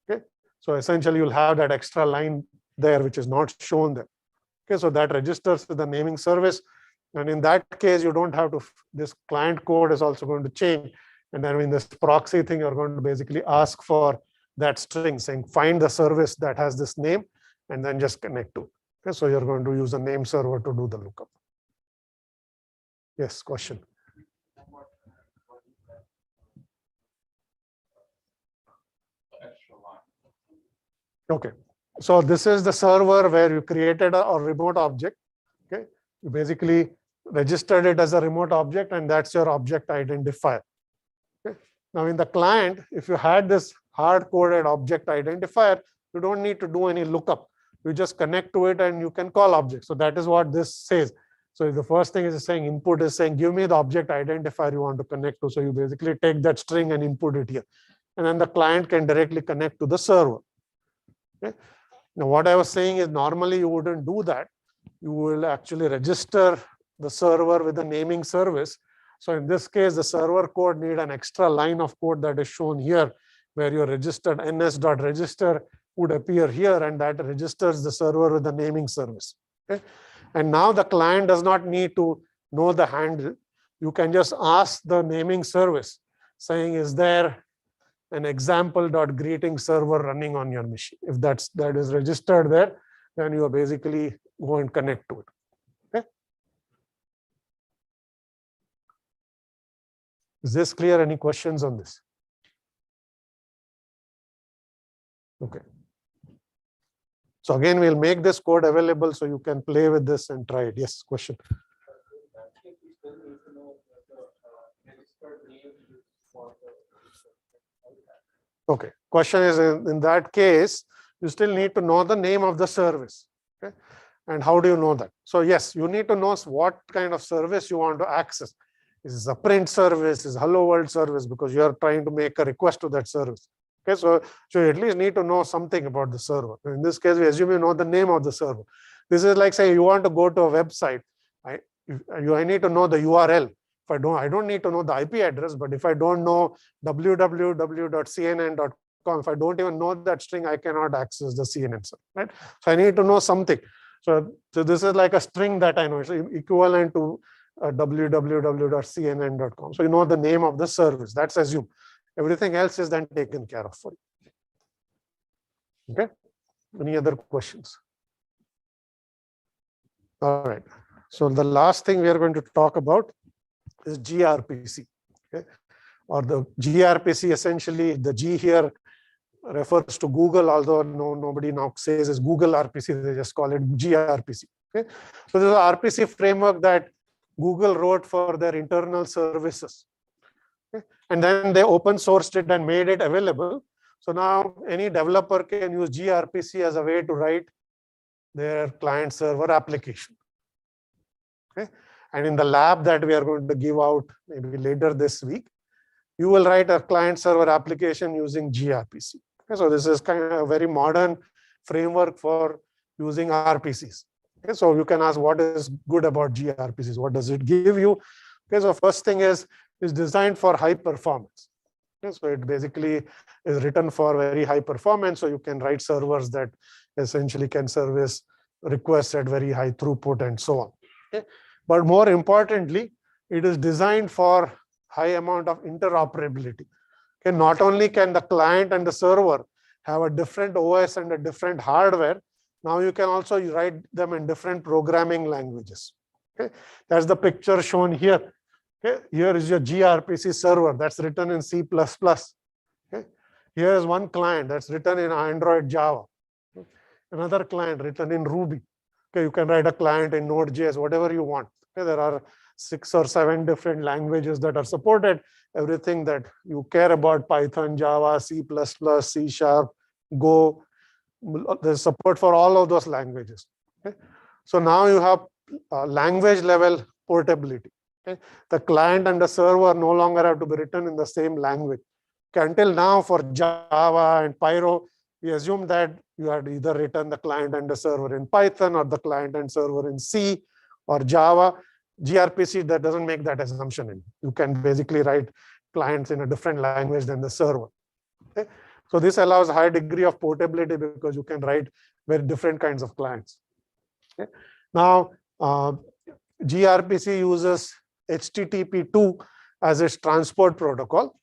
Okay, so essentially you'll have that extra line there, which is not shown there. Okay, so that registers with the naming service. And in that case, you don't have to, this client code is also going to change. And then in this proxy thing, you're going to basically ask for that string saying, find the service that has this name, and then just connect to it. Okay, so you're going to use a name server to do the lookup. Yes, question. Okay, so this is the server where you created a remote object. Okay, you basically registered it as a remote object, and that's your object identifier. Okay, now in the client, if you had this hard-coded object identifier, you don't need to do any lookup. You just connect to it and you can call objects. So that is what this says. So the first thing is saying input is saying, give me the object identifier you want to connect to. So you basically take that string and input it here. And then the client can directly connect to the server. Okay. Now, what I was saying is normally you wouldn't do that. You will actually register the server with the naming service. So in this case, the server code need an extra line of code that is shown here, where your registered ns.register would appear here, and that registers the server with the naming service. Okay. And now the client does not need to know the handle. You can just ask the naming service saying, is there an example.greeting server running on your machine? If that is registered there, then you are basically going to connect to it. Okay. Is this clear? Any questions on this? Okay. So again, we'll make this code available so you can play with this and try it. Yes, question. Okay. Question is, in that case, you still need to know the name of the service. Okay. And how do you know that? So yes, you need to know what kind of service you want to access. Is a print service? Is hello world service? Because you are trying to make a request to that service. Okay, so you at least need to know something about the server. In this case, we assume you know the name of the server. This is like, say, you want to go to a website. I need to know the URL. If I don't need to know the IP address. But if I don't know www.cnn.com, if I don't even know that string, I cannot access the CNN server, right? So I need to know something. So this is like a string that I know. It's equivalent to www.cnn.com. So you know the name of the service. That's assumed. Everything else is then taken care of for you. Okay. Any other questions? All right. So the last thing we are going to talk about is Grpc. Okay. Or the Grpc, essentially, the G here refers to Google, although nobody now says it's Google RPC, they just call it Grpc. Okay. So this is an RPC framework that Google wrote for their internal services. Okay. And then they open sourced it and made it available. So now any developer can use Grpc as a way to write their client server application. Okay. And in the lab that we are going to give out maybe later this week, you will write a client server application using Grpc. Okay. So this is kind of a very modern framework for using RPCs. Okay. So you can ask, what is good about Grpcs? What does it give you? Okay. So first thing is designed for high performance. Okay. So it basically is written for very high performance. So you can write servers that essentially can service requests at very high throughput and so on. Okay. But more importantly, it is designed for high amount of interoperability. Okay. Not only can the client and the server have a different OS and a different hardware, now you can also write them in different programming languages. Okay. That's the picture shown here. Okay. Here is your Grpc server that's written in C++. Okay. Here is one client that's written in Android Java. Okay. Another client written in Ruby. Okay. You can write a client in Node.js, whatever you want. Okay. There are 6 or 7 different languages that are supported. Everything that you care about: Python, Java, C++, C#, Go. There's support for all of those languages. Okay. So now you have language level portability. Okay. The client and the server no longer have to be written in the same language. Okay. Until now, for Java and Pyro, we assume that you had either written the client and the server in Python or the client and server in C or Java. Grpc, that doesn't make that assumption. You can basically write clients in a different language than the server. Okay. So this allows a high degree of portability because you can write very different kinds of clients. Okay. Now, Grpc uses HTTP2 as its transport protocol.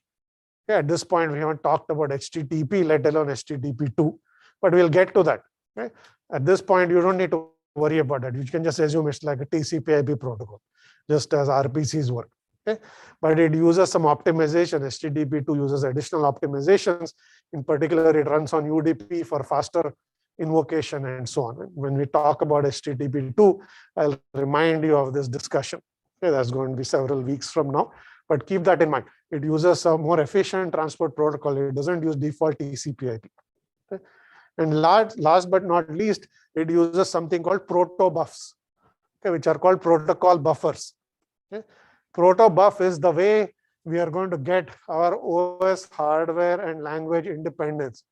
Okay. At this point, we haven't talked about HTTP, let alone HTTP2, but we'll get to that. Okay. At this point, you don't need to worry about it. You can just assume it's like a TCP/IP protocol, just as RPCs work. Okay. But it uses some optimization. HTTP2 uses additional optimizations. In particular, it runs on UDP for faster invocation and so on. And when we talk about HTTP2, I'll remind you of this discussion. Okay. That's going to be several weeks from now, but keep that in mind. It uses a more efficient transport protocol. It doesn't use default TCP/IP. Okay. And last but not least, it uses something called Protobufs, okay, which are called protocol buffers. Okay. Protobuf is the way we are going to get our OS hardware and language independence.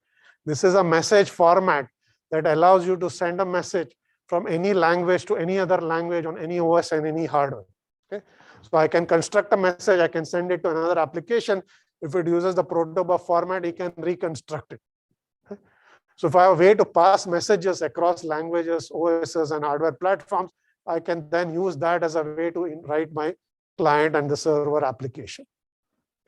This is a message format that allows you to send a message from any language to any other language on any OS and any hardware. Okay. So I can construct a message, I can send it to another application. If it uses the Protobuf format, it can reconstruct it. Okay. So if I have a way to pass messages across languages, OSs, and hardware platforms, I can then use that as a way to write my client and the server application,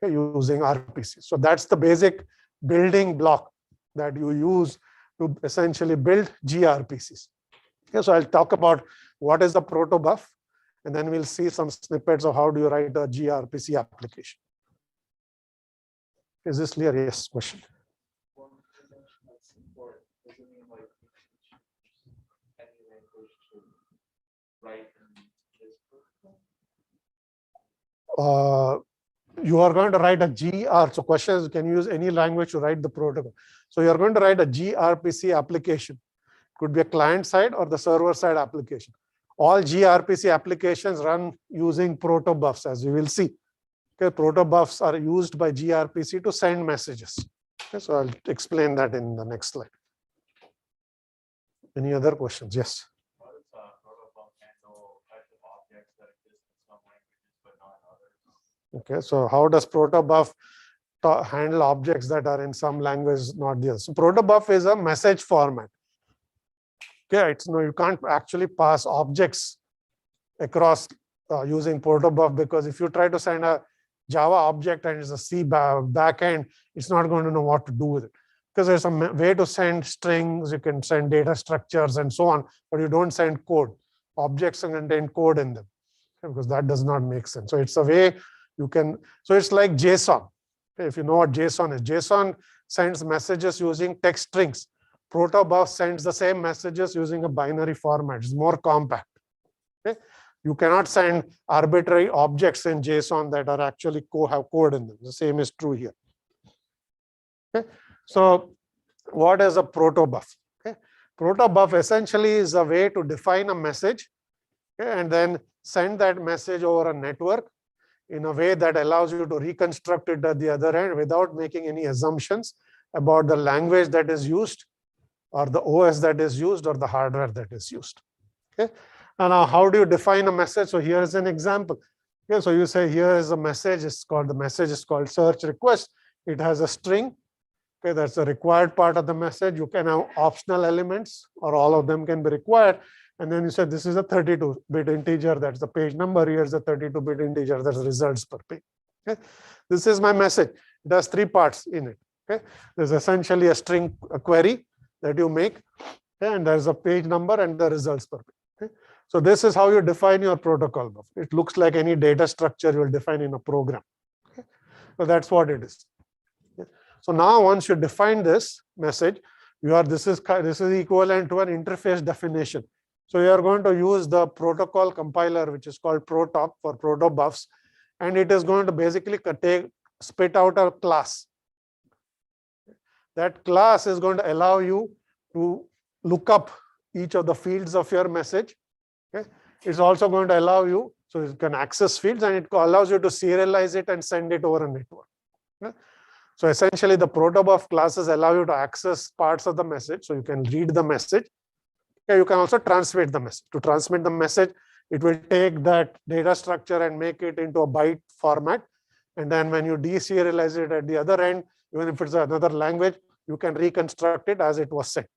okay, using RPC. So that's the basic building block that you use to essentially build Grpcs. Okay, so I'll talk about what is the Protobuf, and then we'll see some snippets of how do you write a Grpc application. Is this clear? Yes, question. You are going to write a GR. So question is, can you use any language to write the protocol? So you're going to write a Grpc application. Could be a client side or the server side application. all Grpc applications run using protobufs, as we will see. Okay, protobufs are used by Grpc to send messages. Okay, so I'll explain that in the next slide. Any other questions? Yes. How does Protobuf handle types of objects that exist in some languages but not in others? Okay, so how does protobuf handle objects that are in some language, not the other? So protobuf is a message format. Okay, it's no, you can't actually pass objects across using protobuf, because if you try to send a Java object and it's a C backend, it's not going to know what to do with it. Because there's a way to send strings, you can send data structures and so on, but you don't send code. Objects contain code in them, because that does not make sense. So it's a way you can, so it's like JSON. If you know what JSON is, JSON sends messages using text strings. Protobuf sends the same messages using a binary format. It's more compact. Okay? You cannot send arbitrary objects in JSON that are actually have code in them. The same is true here. Okay? So what is a protobuf? Okay? Protobuf essentially is a way to define a message, okay, and then send that message over a network in a way that allows you to reconstruct it at the other end without making any assumptions about the language that is used, or the OS that is used, or the hardware that is used. Okay? And now how do you define a message? So here is an example. Okay, so you say here is a message, the message is called search request. It has a string. Okay, that's a required part of the message. You can have optional elements, or all of them can be required. And then you say this is a 32-bit integer, that's the page number. Here's a 32-bit integer, that's the results per page. Okay, this is my message. It has 3 parts in it. Okay, there's essentially a string, a query that you make, okay, and there's a page number and the results per page. Okay, so this is how you define your protocol buff. It looks like any data structure you will define in a program. Okay, so that's what it is. So now once you define this message, this is equivalent to an interface definition. So you are going to use the protocol compiler, which is called Protop for Protobufs, and it is going to basically spit out a class. That class is going to allow you to look up each of the fields of your message. Okay? It's also going to allow you, so you can access fields, and it allows you to serialize it and send it over a network. Okay? So essentially, the Protobuf classes allow you to access parts of the message, so you can read the message. Okay, you can also transmit the message. To transmit the message, it will take that data structure and make it into a byte format. And then when you deserialize it at the other end, even if it's another language, you can reconstruct it as it was sent.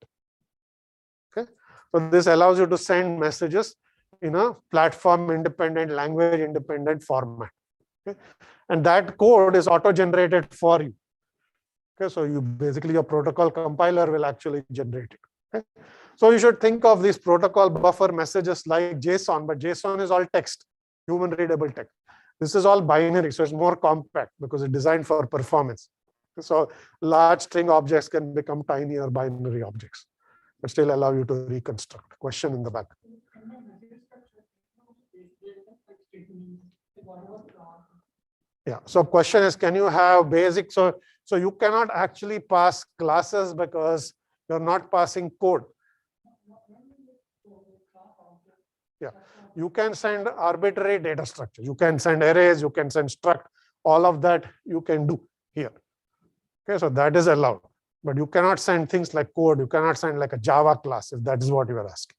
Okay, so this allows you to send messages in a platform-independent, language-independent format. Okay, and that code is auto-generated for you. Okay, so you basically, your protocol compiler will actually generate it. Okay, so you should think of these protocol buffer messages like JSON, but JSON is all text, human readable text. This is all binary, so it's more compact because it's designed for performance. So large string objects can become tinier binary objects, but still allow you to reconstruct. Question in the back. Yeah, so question is, can you have basic, so you cannot actually pass classes because you're not passing code. Yeah, you can send arbitrary data structure. You can send arrays, you can send struct, all of that you can do here. Okay, so that is allowed, but you cannot send things like code. You cannot send like a Java class if that is what you are asking.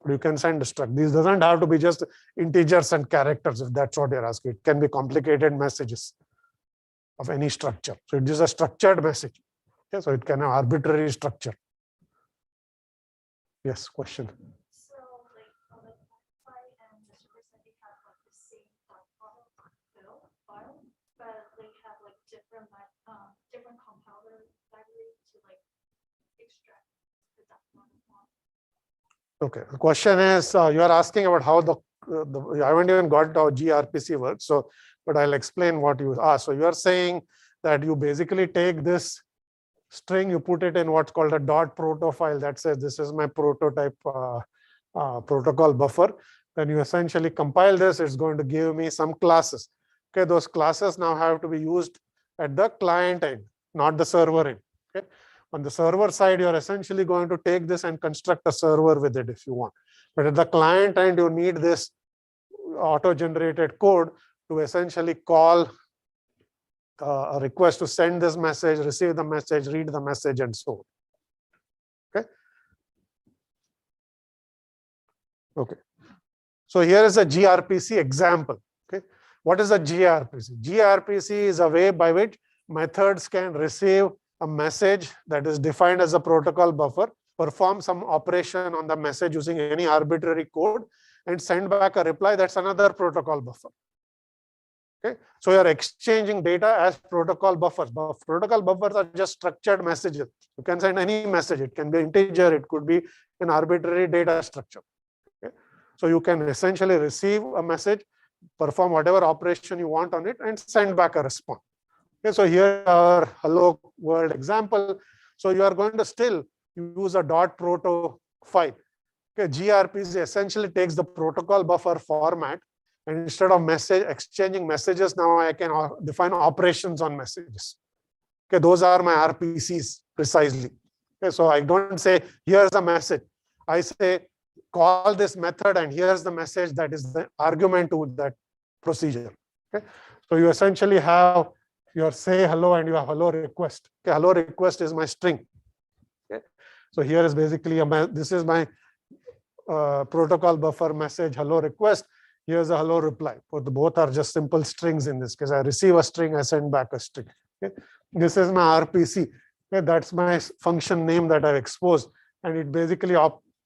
But you can send a struct. These doesn't have to be just integers and characters if that's what you're asking. It can be complicated messages of any structure. So it is a structured message. Okay, so it can have arbitrary structure. Yes, question. So like on the client side and the server side, they have like the same file, but they have like different compiler library to like extract the document. Okay, the question is, you are asking about how I haven't even got how Grpc works. So, but I'll explain what you asked. So you are saying that you basically take this string, you put it in what's called a .proto file that says this is my prototype protocol buffer. Then you essentially compile this. It's going to give me some classes. Okay, those classes now have to be used at the client end, not the server end. Okay. On the server side, you're essentially going to take this and construct a server with it if you want. But at the client end, you need this auto-generated code to essentially call a request to send this message, receive the message, read the message, and so on. Okay. So here is a Grpc example. Okay. What is a Grpc? Grpc is a way by which methods can receive a message that is defined as a protocol buffer, perform some operation on the message using any arbitrary code, and send back a reply. That's another protocol buffer. Okay. So you're exchanging data as protocol buffers. Protocol buffers are just structured messages. You can send any message. It can be integer. It could be an arbitrary data structure. Okay. So you can essentially receive a message, perform whatever operation you want on it, and send back a response. Okay. So here our hello world example. So you are going to still use a .proto file. Okay. Grpc essentially takes the protocol buffer format. And instead of exchanging messages, now I can define operations on messages. Okay, those are my RPCs precisely. Okay, so I don't say, here's a message. I say, call this method, and here's the message that is the argument to that procedure. Okay, so you essentially have your say hello and you have hello request. Okay, hello request is my string. Okay, so here is basically this is my protocol buffer message hello request. Here's a hello reply. Both are just simple strings in this case. I receive a string, I send back a string. Okay. This is my RPC. Okay. That's my function name that I've exposed. And it basically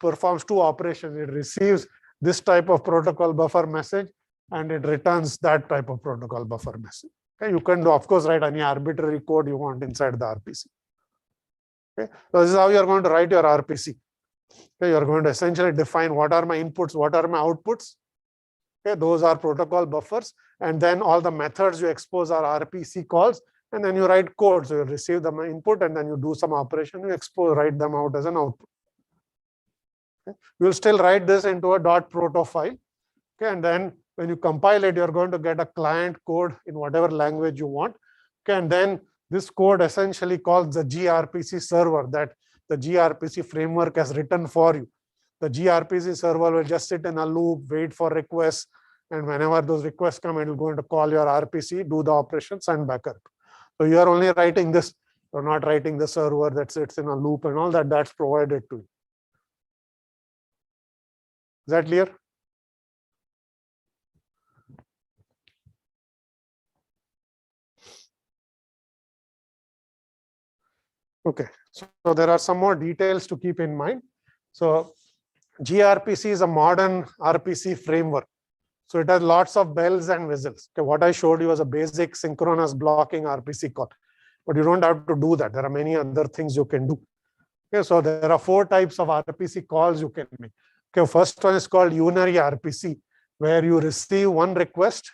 performs two operations. It receives this type of protocol buffer message, and it returns that type of protocol buffer message. Okay. You can, of course, write any arbitrary code you want inside the RPC. Okay. So this is how you're going to write your RPC. Okay. You're going to essentially define what are my inputs, what are my outputs. Okay, those are protocol buffers, and then all the methods you expose are RPC calls, and then you write code. So you receive the input, and then you do some operation, you write them out as an output. Okay. You will still write this into a .proto file. Okay, and then when you compile it, you're going to get a client code in whatever language you want. Okay, and then this code essentially calls the Grpc server that the Grpc framework has written for you. The Grpc server will just sit in a loop, wait for requests, and whenever those requests come, it will go to call your RPC, do the operation, send back up. So you are only writing this. You're not writing the server that sits in a loop and all that. That's provided to you. Is that clear? Okay. So there are some more details to keep in mind. So Grpc is a modern RPC framework. So it has lots of bells and whistles. Okay, what I showed you was a basic synchronous blocking RPC call. But you don't have to do that. There are many other things you can do. Okay, so there are 4 types of RPC calls you can make. Okay, first one is called Unary Rpc, where you receive one request,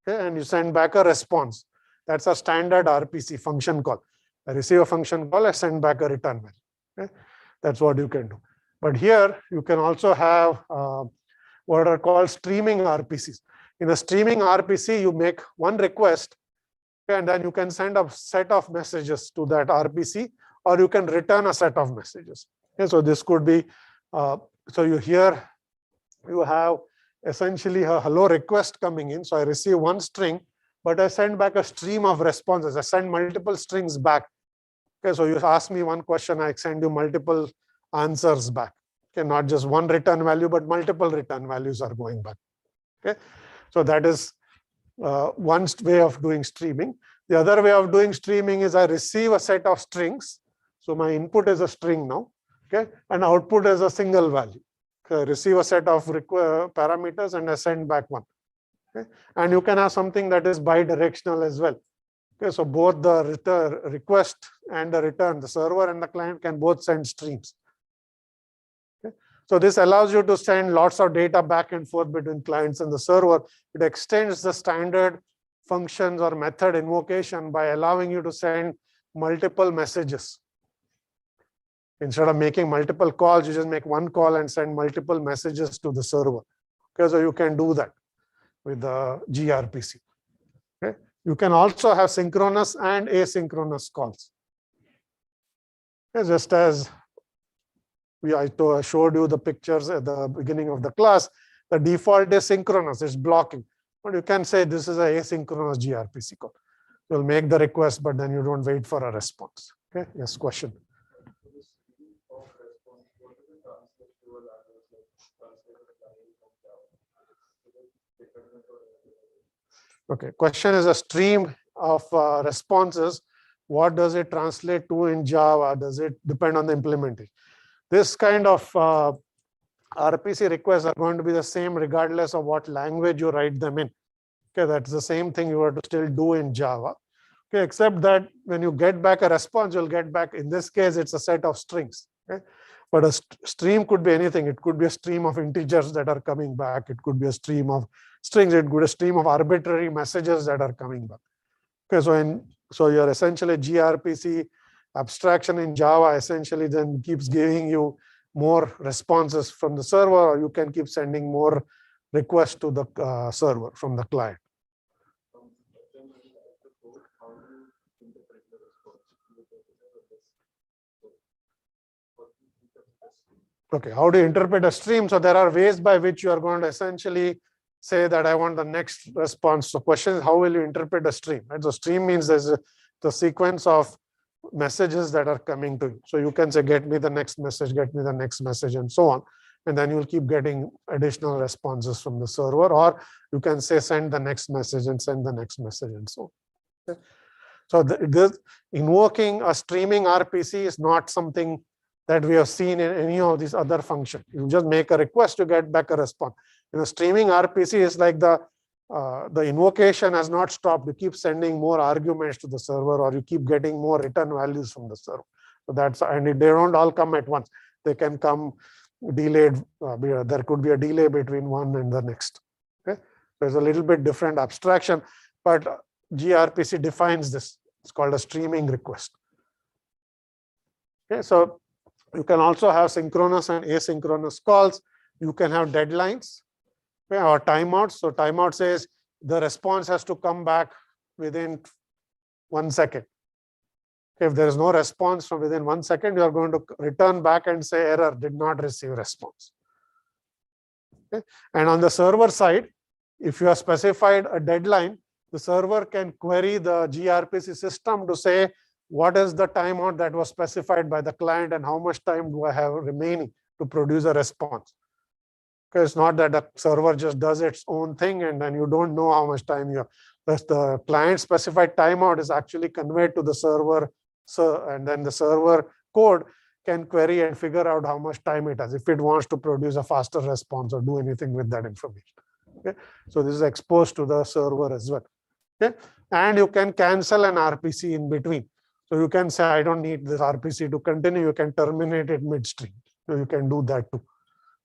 okay, and you send back a response. That's a standard RPC function call. I receive a function call, I send back a return value. Okay, that's what you can do. But here you can also have what are called streaming RPCs. In a streaming RPC, you make one request, okay, and then you can send a set of messages to that RPC, or you can return a set of messages. Okay, so this could be, so you have essentially a hello request coming in. So I receive one string, but I send back a stream of responses. I send multiple strings back. Okay, so you ask me one question, I send you multiple answers back. Okay, not just one return value, but multiple return values are going back. Okay, so that is one way of doing streaming. The other way of doing streaming is I receive a set of strings. So my input is a string now, okay, and output is a single value. Okay, I receive a set of parameters and I send back one. Okay, and you can have something that is bidirectional as well. Okay, so both the request and the return, the server and the client can both send streams. Okay, so this allows you to send lots of data back and forth between clients and the server. It extends the standard functions or method invocation by allowing you to send multiple messages. Instead of making multiple calls, you just make one call and send multiple messages to the server. Okay, so you can do that with the Grpc. Okay. You can also have synchronous and asynchronous calls. Okay, just as I showed you the pictures at the beginning of the class. The default is synchronous, it's blocking. But you can say this is an asynchronous gRPC call. You'll make the request, but then you don't wait for a response. Okay, yes, question. Okay, question is a stream of responses. What does it translate to in Java? Does it depend on the implementation? This kind of RPC requests are going to be the same regardless of what language you write them in. Okay, that's the same thing you have to still do in Java. Okay, except that when you get back a response, you'll get back, in this case, it's a set of strings. Okay? But a stream could be anything. It could be a stream of integers that are coming back. It could be a stream of strings. It could be a stream of arbitrary messages that are coming back. Okay, so your essentially gRPC abstraction in Java essentially then keeps giving you more responses from the server, or you can keep sending more requests to the server from the client. Okay, how do you interpret a stream? So there are ways by which you are going to essentially say that I want the next response. So question is, how will you interpret a stream? Right? So stream means there's the sequence of messages that are coming to you. So you can say, get me the next message, get me the next message, and so on. And then you'll keep getting additional responses from the server, or you can say, send the next message and send the next message, and so on. Okay. So invoking a streaming RPC is not something that we have seen in any of these other functions. You just make a request to get back a response. In a streaming RPC, is like the invocation has not stopped. You keep sending more arguments to the server, or you keep getting more return values from the server. So that's, and they don't all come at once. They can come delayed. There could be a delay between one and the next. Okay, there's a little bit different abstraction, but gRPC defines this. It's called a streaming request. Okay, so you can also have synchronous and asynchronous calls. You can have deadlines, okay, or timeouts. So timeout says the response has to come back within 1 second. If there is no response from within 1 second, you are going to return back and say error, did not receive response. Okay. And on the server side, if you have specified a deadline, the server can query the gRPC system to say, what is the timeout that was specified by the client and how much time do I have remaining to produce a response? Because it's not that the server just does its own thing and then you don't know how much time you have. Thus, the client specified timeout is actually conveyed to the server, and then the server code can query and figure out how much time it has if it wants to produce a faster response or do anything with that information. Okay, so this is exposed to the server as well. Okay, and you can cancel an RPC in between. So you can say, I don't need this RPC to continue. You can terminate it midstream. So you can do that too.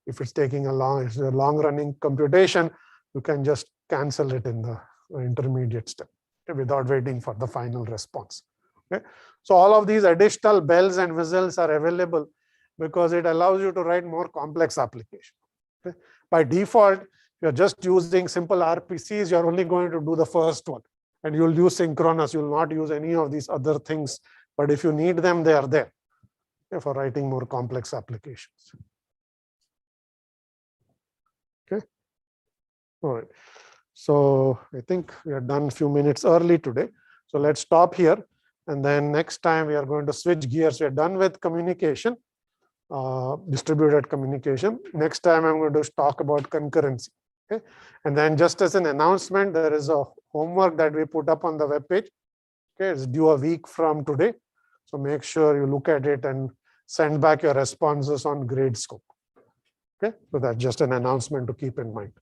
If it's taking a long running computation, you can just cancel it in the intermediate step, okay, without waiting for the final response. Okay. So all of these additional bells and whistles are available because it allows you to write more complex applications. Okay. By default, you're just using simple RPCs. You're only going to do the first one. And you'll use synchronous. You'll not use any of these other things. But if you need them, they are there, okay, for writing more complex applications. Okay. All right. So I think we are done a few minutes early today. So let's stop here. And then next time we are going to switch gears. We are done with communication, distributed communication. Next time I'm going to talk about concurrency. Okay. And then just as an announcement, there is a homework that we put up on the web page. Okay, it's due a week from today. So make sure you look at it and send back your responses on grade scope. Okay, so that's just an announcement to keep in mind.